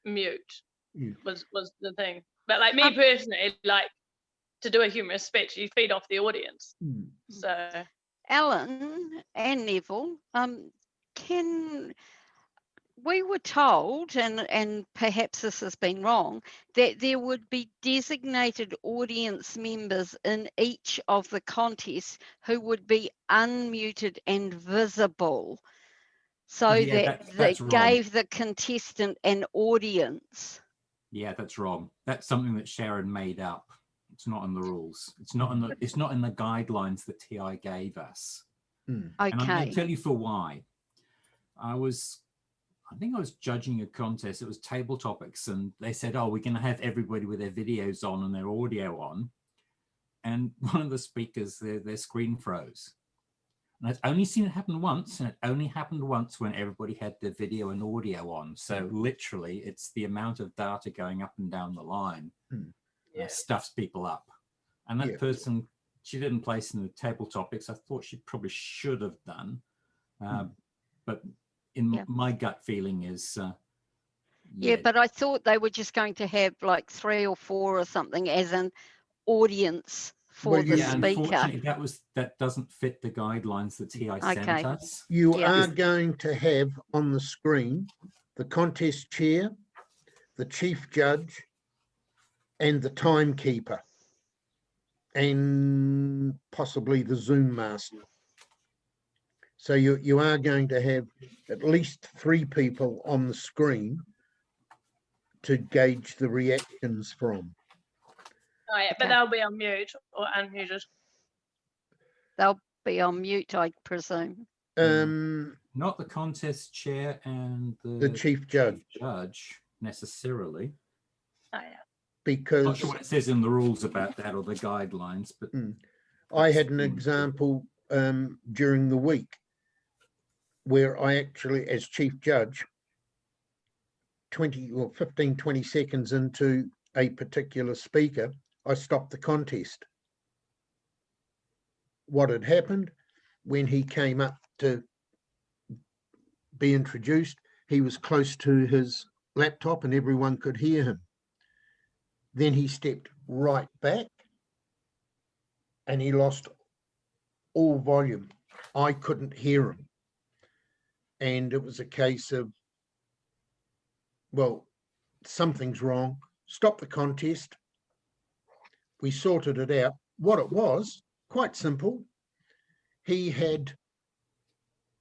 mute. Was the thing. But like me personally, like, to do a humorous speech, you feed off the audience. So Alan and Neville, we were told, and perhaps this has been wrong, that there would be designated audience members in each of the contests who would be unmuted and visible, so that gave the contestant an audience. Yeah, that's wrong. That's something that Sharon made up. It's not in the rules. It's not in the guidelines that TI gave us. Okay. And I'm going to tell you for why. I think I was judging a contest. It was table topics, and they said, "Oh, we're going to have everybody with their videos on and their audio on." And one of the speakers, their screen froze. And I've only seen it happen once, and it only happened once when everybody had their video and audio on. So literally, it's the amount of data going up and down the line stuffs people up. And that person, she didn't place in the table topics. I thought she probably should have done, but my gut feeling is but I thought they were just going to have like 3 or 4 or something as an audience for the speaker. Unfortunately, that doesn't fit the guidelines that TI sent us. You are going to have on the screen the contest chair, the chief judge, and the timekeeper, and possibly the Zoom master. So you are going to have at least 3 people on the screen to gauge the reactions from. Oh yeah, but they'll be on mute or unmuted. They'll be on mute, I presume. Not the contest chair and the chief judge necessarily. Oh yeah. Because I'm not sure what it says in the rules about that or the guidelines, but I had an example during the week where I actually, as chief judge, 20 seconds into a particular speaker, I stopped the contest. What had happened when he came up to be introduced, he was close to his laptop and everyone could hear him. Then he stepped right back and he lost all volume. I couldn't hear him. And it was a case of, well, something's wrong. Stop the contest. We sorted it out. What it was, quite simple. He had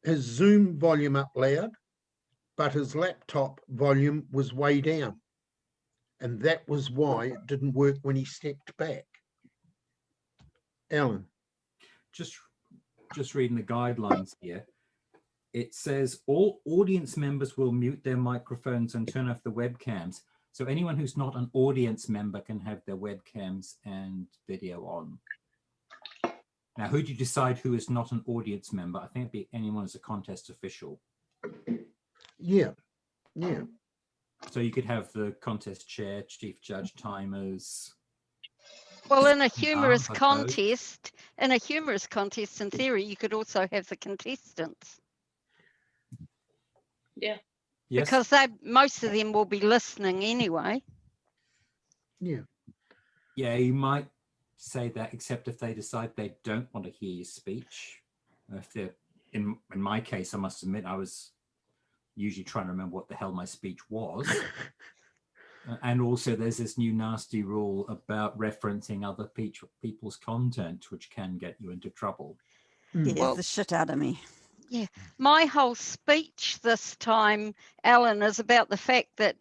his Zoom volume up loud, but his laptop volume was way down. And that was why it didn't work when he stepped back. Alan. Just reading the guidelines here. It says all audience members will mute their microphones and turn off the webcams. So anyone who's not an audience member can have their webcams and video on. Now, who do you decide who is not an audience member? I think it'd be anyone as a contest official. Yeah. So you could have the contest chair, chief judge, timers. Well, in a humorous contest, in theory, you could also have the contestants. Yeah. Yes. Because most of them will be listening anyway. Yeah. Yeah, you might say that, except if they decide they don't want to hear your speech. If they're in my case, I must admit, I was usually trying to remember what the hell my speech was. And also there's this new nasty rule about referencing other people's content, which can get you into trouble. Mm. Scares the shit out of me. Yeah, my whole speech this time, Alan, is about the fact that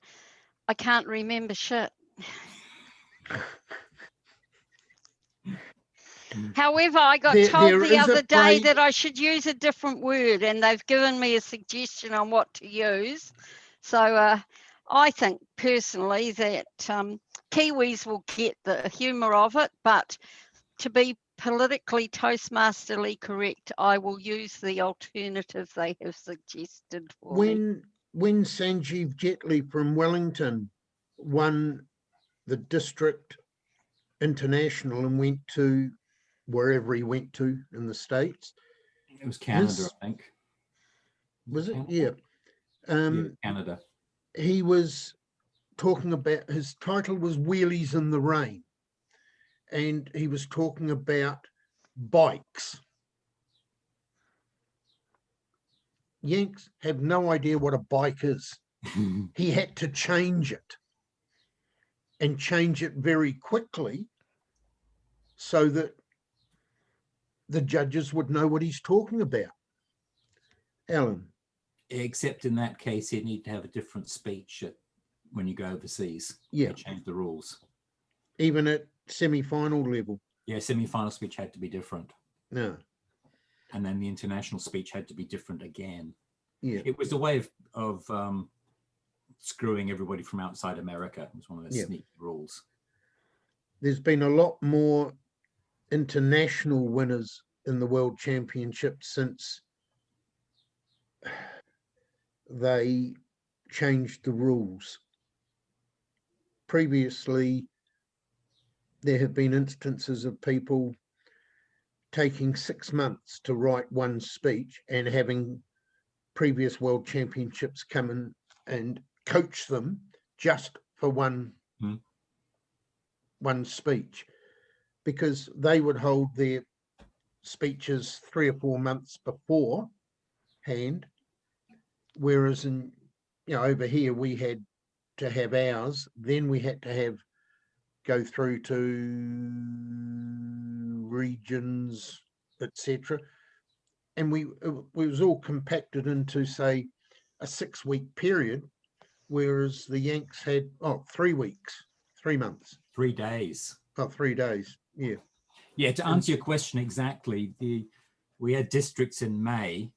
I can't remember shit. However, I got told there the is a other day phrase- that I should use a different word, and they've given me a suggestion on what to use. So I think personally that Kiwis will get the humour of it, but to be politically Toastmasterly correct, I will use the alternative they have suggested for me. When Sanjeev Jetley from Wellington won the district international and went to wherever he went to in the States, It was Canada, His- I think. was it? Canada? Yeah. Yeah, Canada. He was talking about, his title was Wheelies in the Rain, and he was talking about bikes. Yanks have no idea what a bike is. He had to change it, and change it very quickly so that the judges would know what he's talking about. Alan. Except in that case, you need to have a different speech when you go overseas. Yeah. They change the rules. Even at semi-final level. Yeah, semi-final speech had to be different. No. And then the international speech had to be different again. Yeah. It was a way of screwing everybody from outside America. It was one of those sneaky rules. There's been a lot more international winners in the World Championship since they changed the rules. Previously, there have been instances of people taking 6 months to write one speech and having previous World Championships come in and coach them just for one speech, because they would hold their speeches 3 or 4 months beforehand, whereas in over here we had to have ours, then we had to go through to regions, etc., and it was all compacted into, say, a 6-week period, whereas the Yanks had 3 weeks, 3 months, 3 days. 3 days. Yeah, to answer your question exactly, we had districts in May.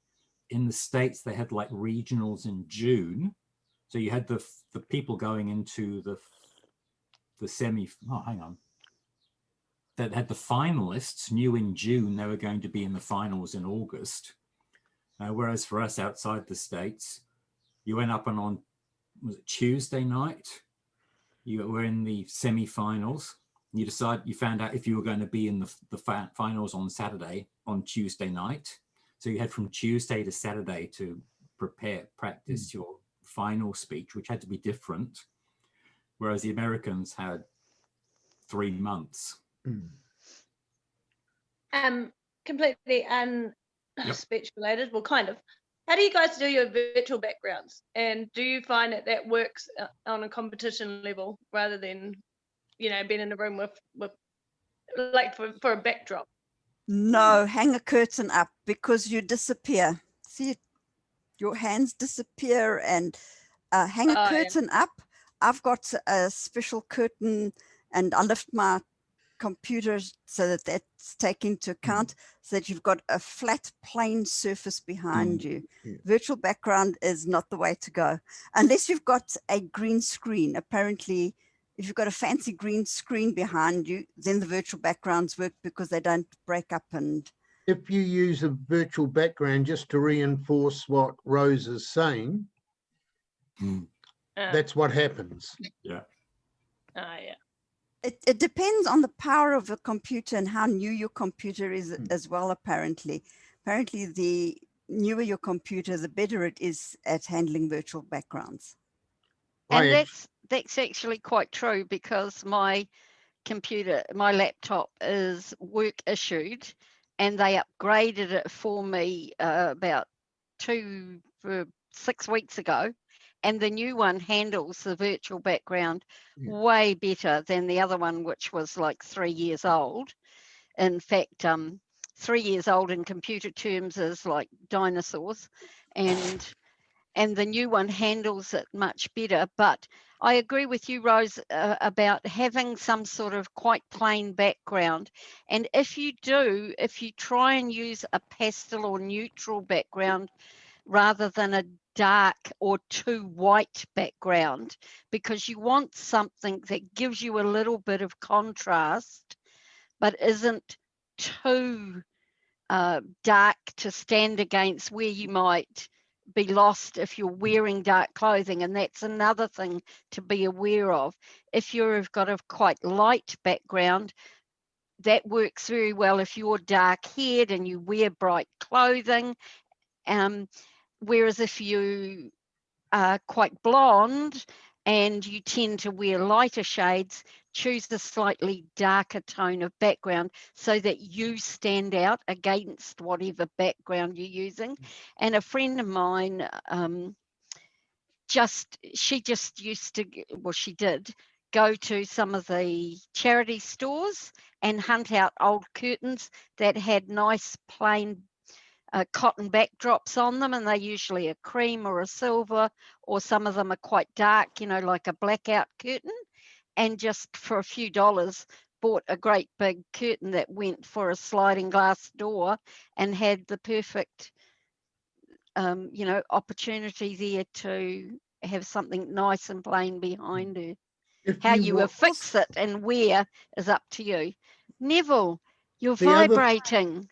In the States, they had like regionals in June. So you had the people going into the semi. Oh, hang on. That had the finalists knew in June they were going to be in the finals in August. Whereas for us outside the States, you went up and on, was it Tuesday night? You were in the semi-finals. You found out if you were going to be in the finals on Saturday, on Tuesday night. So you had from Tuesday to Saturday to practice your final speech, which had to be different. Whereas the Americans had 3 months. Completely speech related, well, kind of. How do you guys do your virtual backgrounds? And do you find that works on a competition level rather than, being in a room with like for a backdrop? No, hang a curtain up because you disappear. See, your hands disappear, and hang a curtain up. I've got a special curtain, and I lift my computer so that that's taken into account, so that you've got a flat, plain surface behind you. Virtual background is not the way to go, unless you've got a green screen. Apparently, if you've got a fancy green screen behind you, then the virtual backgrounds work because they don't break up. And if you use a virtual background, just to reinforce what Rose is saying, that's what happens. Yeah. It depends on the power of the computer and how new your computer is as well. Apparently the newer your computer, the better it is at handling virtual backgrounds. And that's actually quite true, because my laptop is work issued, and they upgraded it for me about 6 weeks ago, and the new one handles the virtual background way better than the other one, which was like 3 years old. In fact, 3 years old in computer terms is like dinosaurs, and the new one handles it much better. But I agree with you, Rose, about having some sort of quite plain background. And if you try and use a pastel or neutral background rather than a dark or too white background, because you want something that gives you a little bit of contrast, but isn't too dark to stand against where you might be lost if you're wearing dark clothing. And that's another thing to be aware of. If you've got a quite light background, that works very well if you're dark haired and you wear bright clothing. Whereas if you are quite blonde and you tend to wear lighter shades, choose a slightly darker tone of background so that you stand out against whatever background you're using. And a friend of mine, she did go to some of the charity stores and hunt out old curtains that had nice plain cotton backdrops on them, and they're usually a cream or a silver, or some of them are quite dark, like a blackout curtain, and just for a few dollars bought a great big curtain that went for a sliding glass door and had the perfect opportunity there to have something nice and plain behind her. How you affix it and where is up to you. Neville, you're vibrating.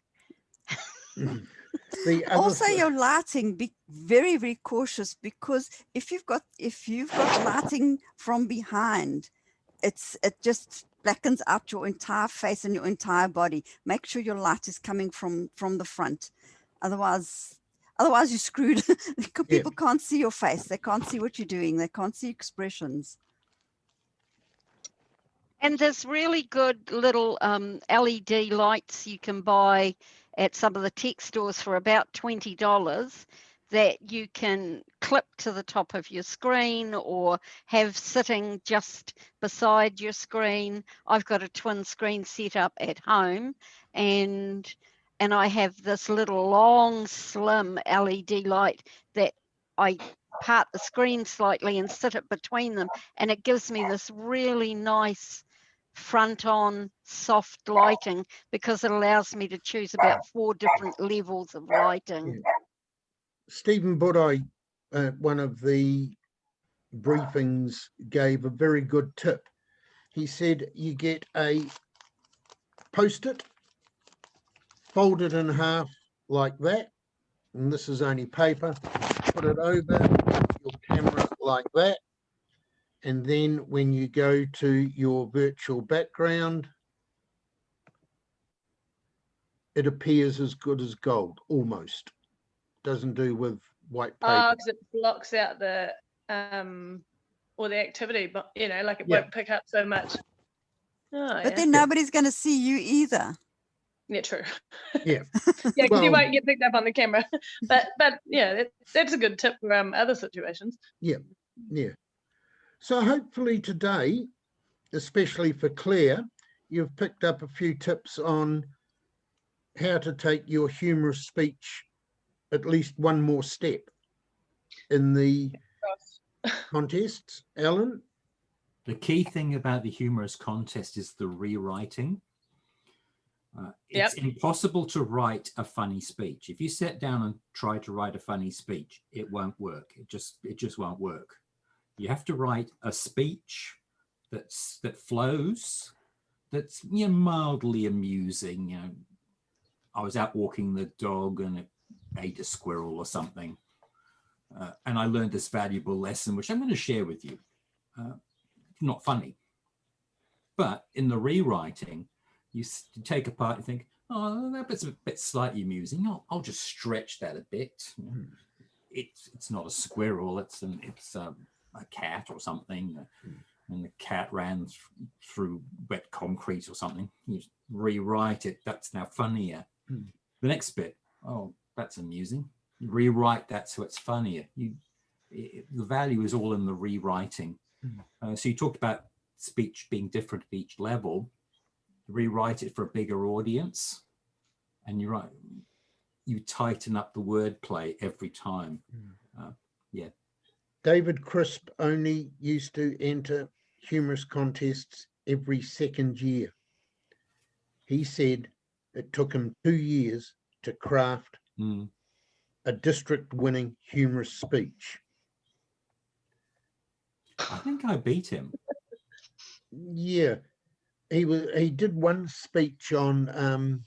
Also, your lighting, be very, very cautious, because if you've got lighting from behind, it just blackens out your entire face and your entire body. Make sure your light is coming from the front. Otherwise you're screwed. People can't see your face. They can't see what you're doing. They can't see expressions. And there's really good little LED lights you can buy at some of the tech stores for about $20 that you can clip to the top of your screen or have sitting just beside your screen. I've got a twin screen set up at home, and I have this little long, slim LED light that I part the screen slightly and sit it between them, and it gives me this really nice front-on soft lighting, because it allows me to choose about 4 different levels of lighting. Stephen Budai, one of the briefings, gave a very good tip. He said you get a post-it, fold it in half like that, and this is only paper, put it over your camera like that, and then when you go to your virtual background, it appears as good as gold, almost. Doesn't do with white paper. Oh, because it blocks out the or the activity, but like it won't pick up so much. Oh, but then nobody's going to see you either. Yeah, true. Yeah. Yeah, because you won't get picked up on the camera. But yeah, that's a good tip for other situations. Yeah. So hopefully today, especially for Claire, you've picked up a few tips on how to take your humorous speech at least one more step in the contests. Ellen? The key thing about the humorous contest is the rewriting. It's impossible to write a funny speech. If you sit down and try to write a funny speech, it won't work. It just won't work. You have to write a speech that flows, that's mildly amusing. I was out walking the dog and it ate a squirrel or something, and I learned this valuable lesson, which I'm going to share with you. Not funny, but in the rewriting, you take apart and think, oh, that bit's a bit slightly amusing. I'll just stretch that a bit. It's not a squirrel. It's a cat or something. And the cat ran through wet concrete or something. You rewrite it. That's now funnier. The next bit, oh, that's amusing. You rewrite that so it's funnier. The value is all in the rewriting. So you talked about speech being different at each level. Rewrite it for a bigger audience, and you tighten up the wordplay every time. Yeah. David Crisp only used to enter humorous contests every second year. He said it took him 2 years to craft a district-winning humorous speech. I think I beat him. Yeah, he did one speech on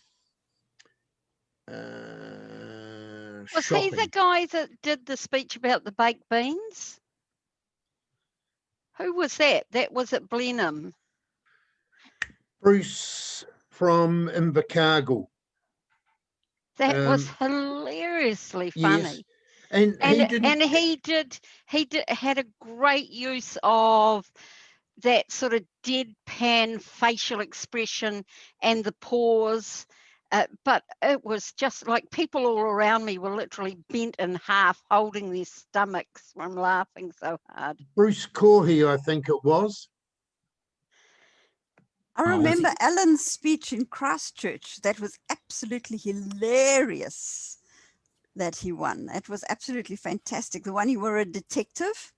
Was shopping. he the guy that did the speech about the baked beans? Who was that? That was at Blenheim. Bruce from Invercargill. That was hilariously Yes, funny. and he didn't. He had a great use of that sort of deadpan facial expression and the pause. But it was just like people all around me were literally bent in half, holding their stomachs from laughing so hard. Bruce Corey, I think it was. I remember Alan's speech in Christchurch. That was absolutely hilarious that he won. That was absolutely fantastic. The one you were a detective.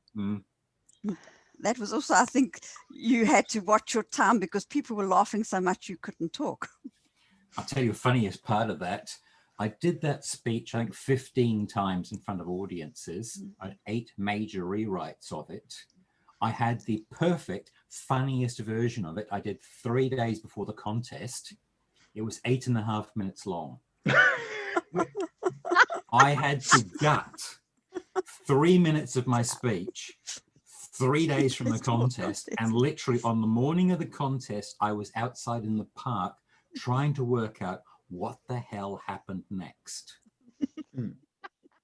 That was also, I think you had to watch your time because people were laughing so much you couldn't talk. I'll tell you the funniest part of that. I did that speech, I think 15 times in front of audiences. I had 8 major rewrites of it. I had the perfect, funniest version of it. I did 3 days before the contest. It was 8.5 minutes long. I had to gut 3 minutes of my speech 3 days from the contest, and literally on the morning of the contest, I was outside in the park trying to work out what the hell happened next.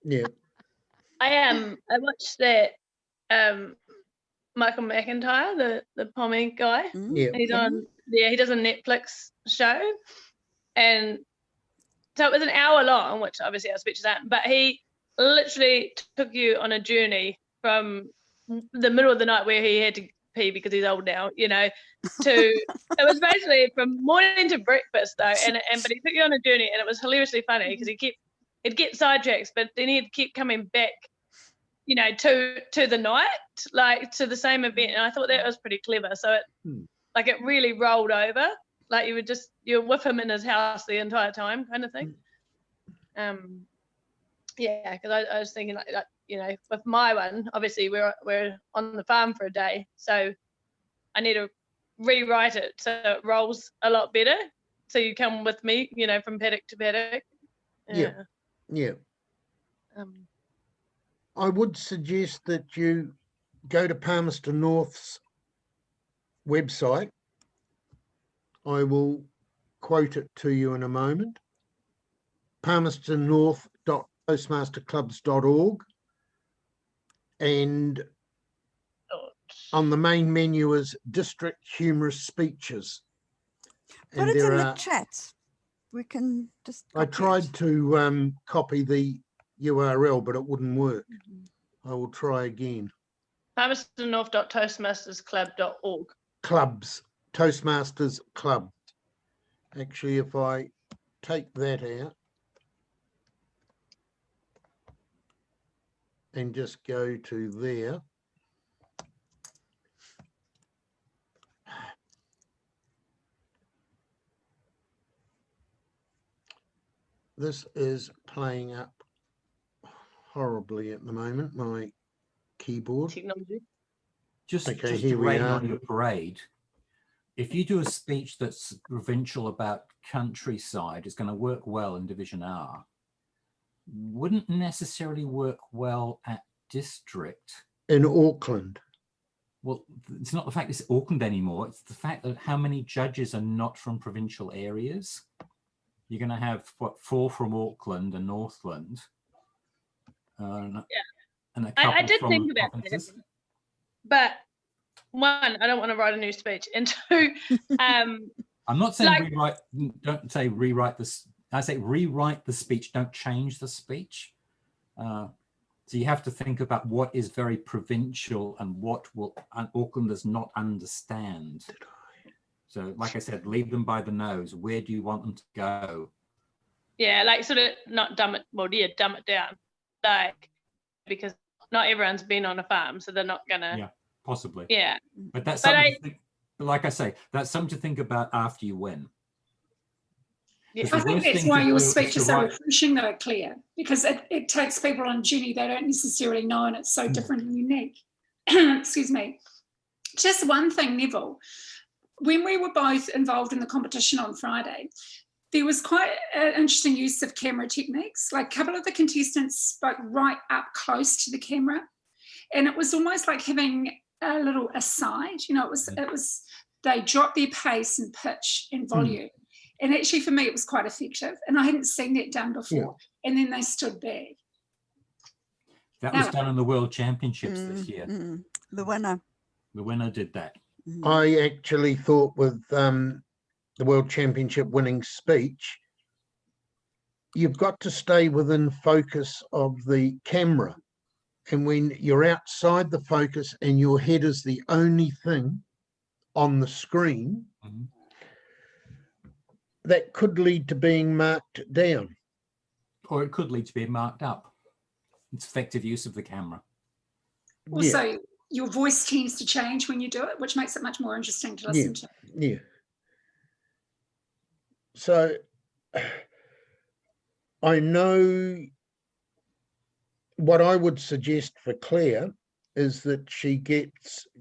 Yeah. I watched that Michael McIntyre, the Pommy guy. Yeah. He's on he does a Netflix show. And so it was an hour long, which obviously our speech is at, but he literally took you on a journey from the middle of the night where he had to pee because he's old now, to it was basically from morning to breakfast though, but he took you on a journey, and it was hilariously funny because he'd get sidetracks, but then he'd keep coming back, to the night, like to the same event, and I thought that was pretty clever. So it really rolled over, like you're with him in his house the entire time, kind of thing. Yeah, because I was thinking like with my one, obviously we're on the farm for a day, so I need to rewrite it so it rolls a lot better. So you come with me, from paddock to paddock. Yeah. I would suggest that you go to Palmerston North's website. I will quote it to you in a moment. palmerstonnorth.toastmasterclubs.org, and on the main menu is District Humorous Speeches. Put it in the chat. We can just. I tried to copy the URL, but it wouldn't work. I will try again. palmerstonnorth.toastmastersclub.org. Clubs, Toastmasters Club. Actually, if I take that out and just go to there. This is playing up horribly at the moment, my keyboard. Technology. Just here to we rain are. on your parade, if you do a speech that's provincial about countryside, it's going to work well in Division R. Wouldn't necessarily work well at district. In Auckland. Well, it's not the fact it's Auckland anymore. It's the fact that how many judges are not from provincial areas. You're going to have what, 4 from Auckland and Northland, and a couple I did from think about provinces. that, but one, I don't want to write a new speech, and two, I'm not saying like- rewrite. Don't say rewrite this. I say rewrite the speech. Don't change the speech. So you have to think about what is very provincial and what will Aucklanders not understand. So, like I said, lead them by the nose. Where do you want them to go? yeah, like sort of not dumb it. Well, yeah, dumb it down, like because not everyone's been on a farm, so they're not gonna. Yeah, possibly. Yeah, But that's But something. To think, like I say, that's something to think about after you win. yeah. I think that's why your speech is so write. refreshing, though, Claire, because it takes people on a journey they don't necessarily know, and it's so different and unique. Excuse me. Just one thing, Neville. When we were both involved in the competition on Friday, there was quite an interesting use of camera techniques. Like a couple of the contestants spoke right up close to the camera, and it was almost like having a little aside. You know, it was they dropped their pace and pitch and volume. And actually, for me, it was quite effective. And I hadn't seen that done before. Yeah. And then they stood back. That was done in the World Championships this year. The winner. The winner did that. I actually thought with the World Championship winning speech, you've got to stay within focus of the camera. And when you're outside the focus and your head is the only thing on the screen, that could lead to being marked down. Or it could lead to being marked up. It's effective use of the camera. Also, your voice tends to change when you do it, which makes it much more interesting to listen to. Yeah. So I know what I would suggest for Claire is that she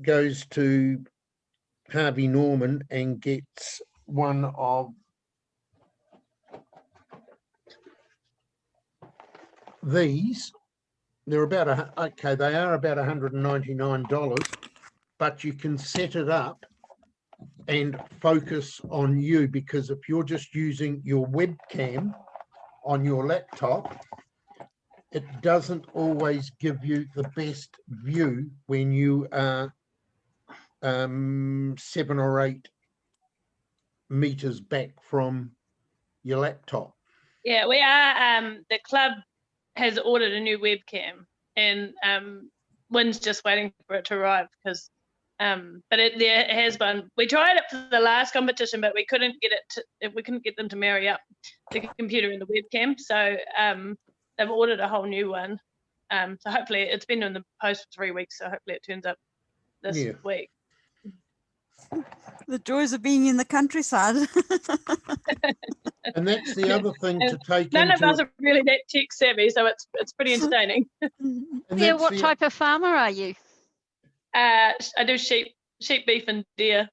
goes to Harvey Norman and gets one of these. They're about they are about $199, but you can set it up and focus on you, because if you're just using your webcam on your laptop, it doesn't always give you the best view when you are 7 or 8 meters back from your laptop. Yeah, we are. The club has ordered a new webcam, and Wynn's just waiting for it to arrive because. But there has been. We tried it for the last competition, but we couldn't get it. We couldn't get them to marry up the computer and the webcam. So they've ordered a whole new one. So hopefully, it's been in the post for 3 weeks. So hopefully, it turns up this week. The joys of being in the countryside. And that's the other thing to take None into of us are really that tech savvy, so it's pretty entertaining. Yeah, what type of farmer are you? I do sheep, beef, and deer.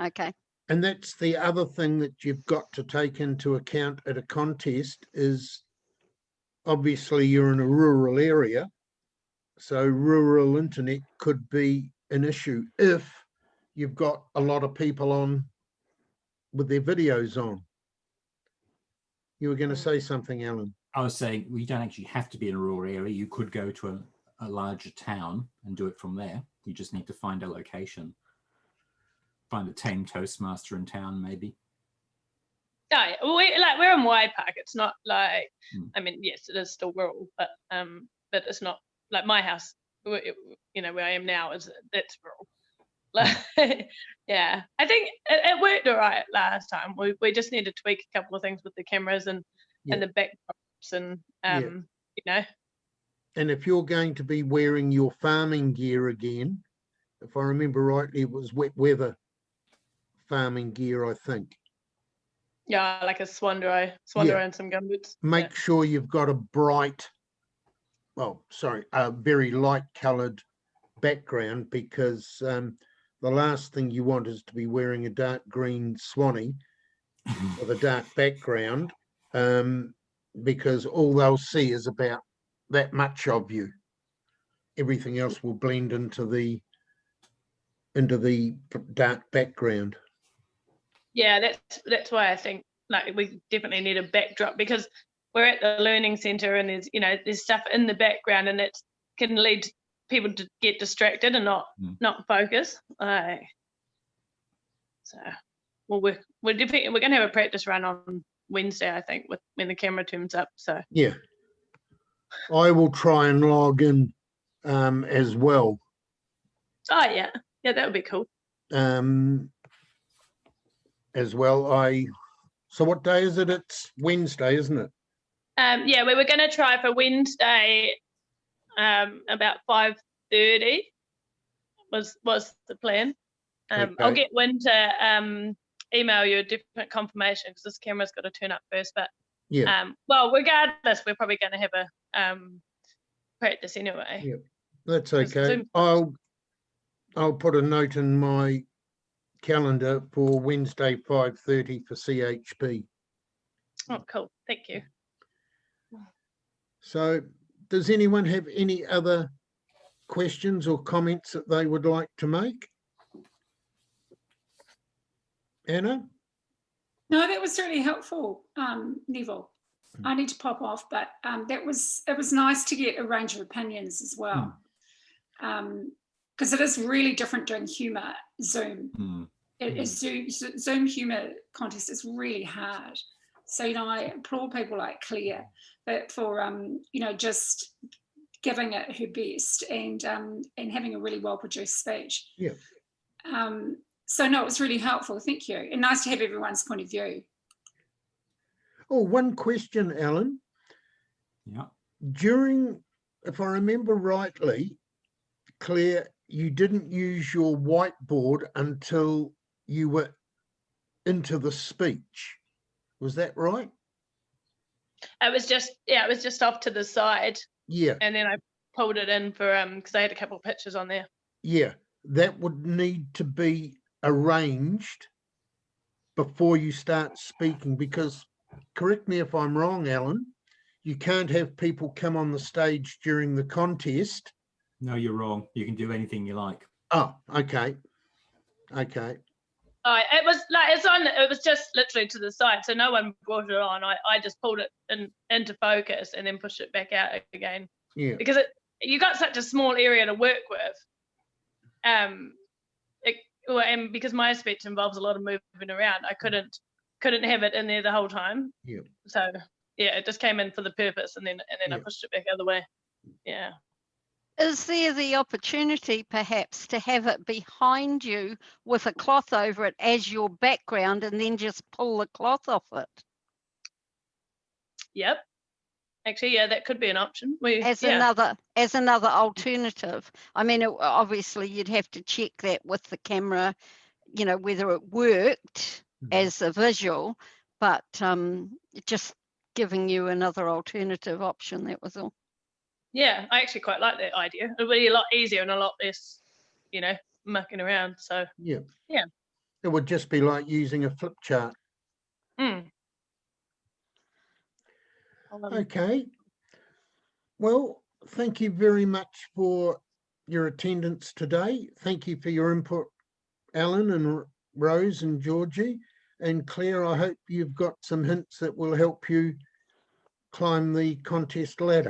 Okay. And that's the other thing that you've got to take into account at a contest is obviously you're in a rural area, so rural internet could be an issue if you've got a lot of people on with their videos on. You were going to say something, Alan. I was saying, well, you don't actually have to be in a rural area. You could go to a larger town and do it from there. You just need to find a location. Find a tame Toastmaster in town, maybe. Yeah, we're in Waipark. It's not like, I mean, yes, it is still rural, but it's not like my house. You know, where I am now that's rural. Like, yeah, I think it worked all right last time. We just need to tweak a couple of things with the cameras and the backdrops and you know. And if you're going to be wearing your farming gear again, if I remember rightly, it was wet weather farming gear, I think. Yeah, like a Swandero and some gumboots. Make sure you've got a a very light coloured background, because the last thing you want is to be wearing a dark green Swanee with a dark background, because all they'll see is about that much of you. Everything else will blend into the dark background. yeah, that's why I think like we definitely need a backdrop, because we're at the learning centre and there's stuff in the background, and it can lead people to get distracted and not focus. So we're definitely going to have a practice run on Wednesday, I think, when the camera turns up. So yeah, I will try and log in as well. Oh yeah, that would be cool. As well, so what day is it? It's Wednesday, isn't it? Yeah, we were going to try for Wednesday, about 5:30 was the plan. Okay. I'll get Wynn to email you a different confirmation, because this camera's got to turn up first. But Yeah. well, regardless, we're probably going to have a practice anyway. Yeah, that's okay. I'll put a note in my calendar for Wednesday 5:30 for CHP. Oh, cool. Thank you. So does anyone have any other questions or comments that they would like to make? Anna? No, that was really helpful, Neville. I need to pop off, but it was nice to get a range of opinions as well, because it is really different doing humour Zoom. Zoom humour contest is really hard. So I applaud people like Claire for just giving it her best and having a really well produced speech. Yeah. So no, it was really helpful. Thank you, and nice to have everyone's point of view. Oh, one question, Alan. Yeah. During, if I remember rightly, Claire, you didn't use your whiteboard until you were into the speech. Was that right? It was just off to the side. Yeah. And then I pulled it in for because I had a couple of pictures on there. Yeah, that would need to be arranged before you start speaking, because, correct me if I'm wrong, Alan, you can't have people come on the stage during the contest. No, you're wrong. You can do anything you like. Oh, okay. Okay. It was just literally to the side, so no one brought it on. I just pulled it into focus and then pushed it back out again. Yeah. Because you got such a small area to work with. And because my speech involves a lot of moving around, I couldn't have it in there the whole time. Yeah. So yeah, it just came in for the purpose, and then I pushed it back the other way. Yeah. Is there the opportunity perhaps to have it behind you with a cloth over it as your background, and then just pull the cloth off it? Yep. Actually, yeah, that could be an option. Another alternative. I mean, obviously you'd have to check that with the camera, whether it worked as a visual, but just giving you another alternative option, that was all. Yeah, I actually quite like that idea. It would be a lot easier and a lot less, mucking around. So yeah. Yeah. It would just be like using a flip chart. Okay. Well, thank you very much for your attendance today. Thank you for your input, Alan and Rose and Georgie. And Claire, I hope you've got some hints that will help you climb the contest ladder.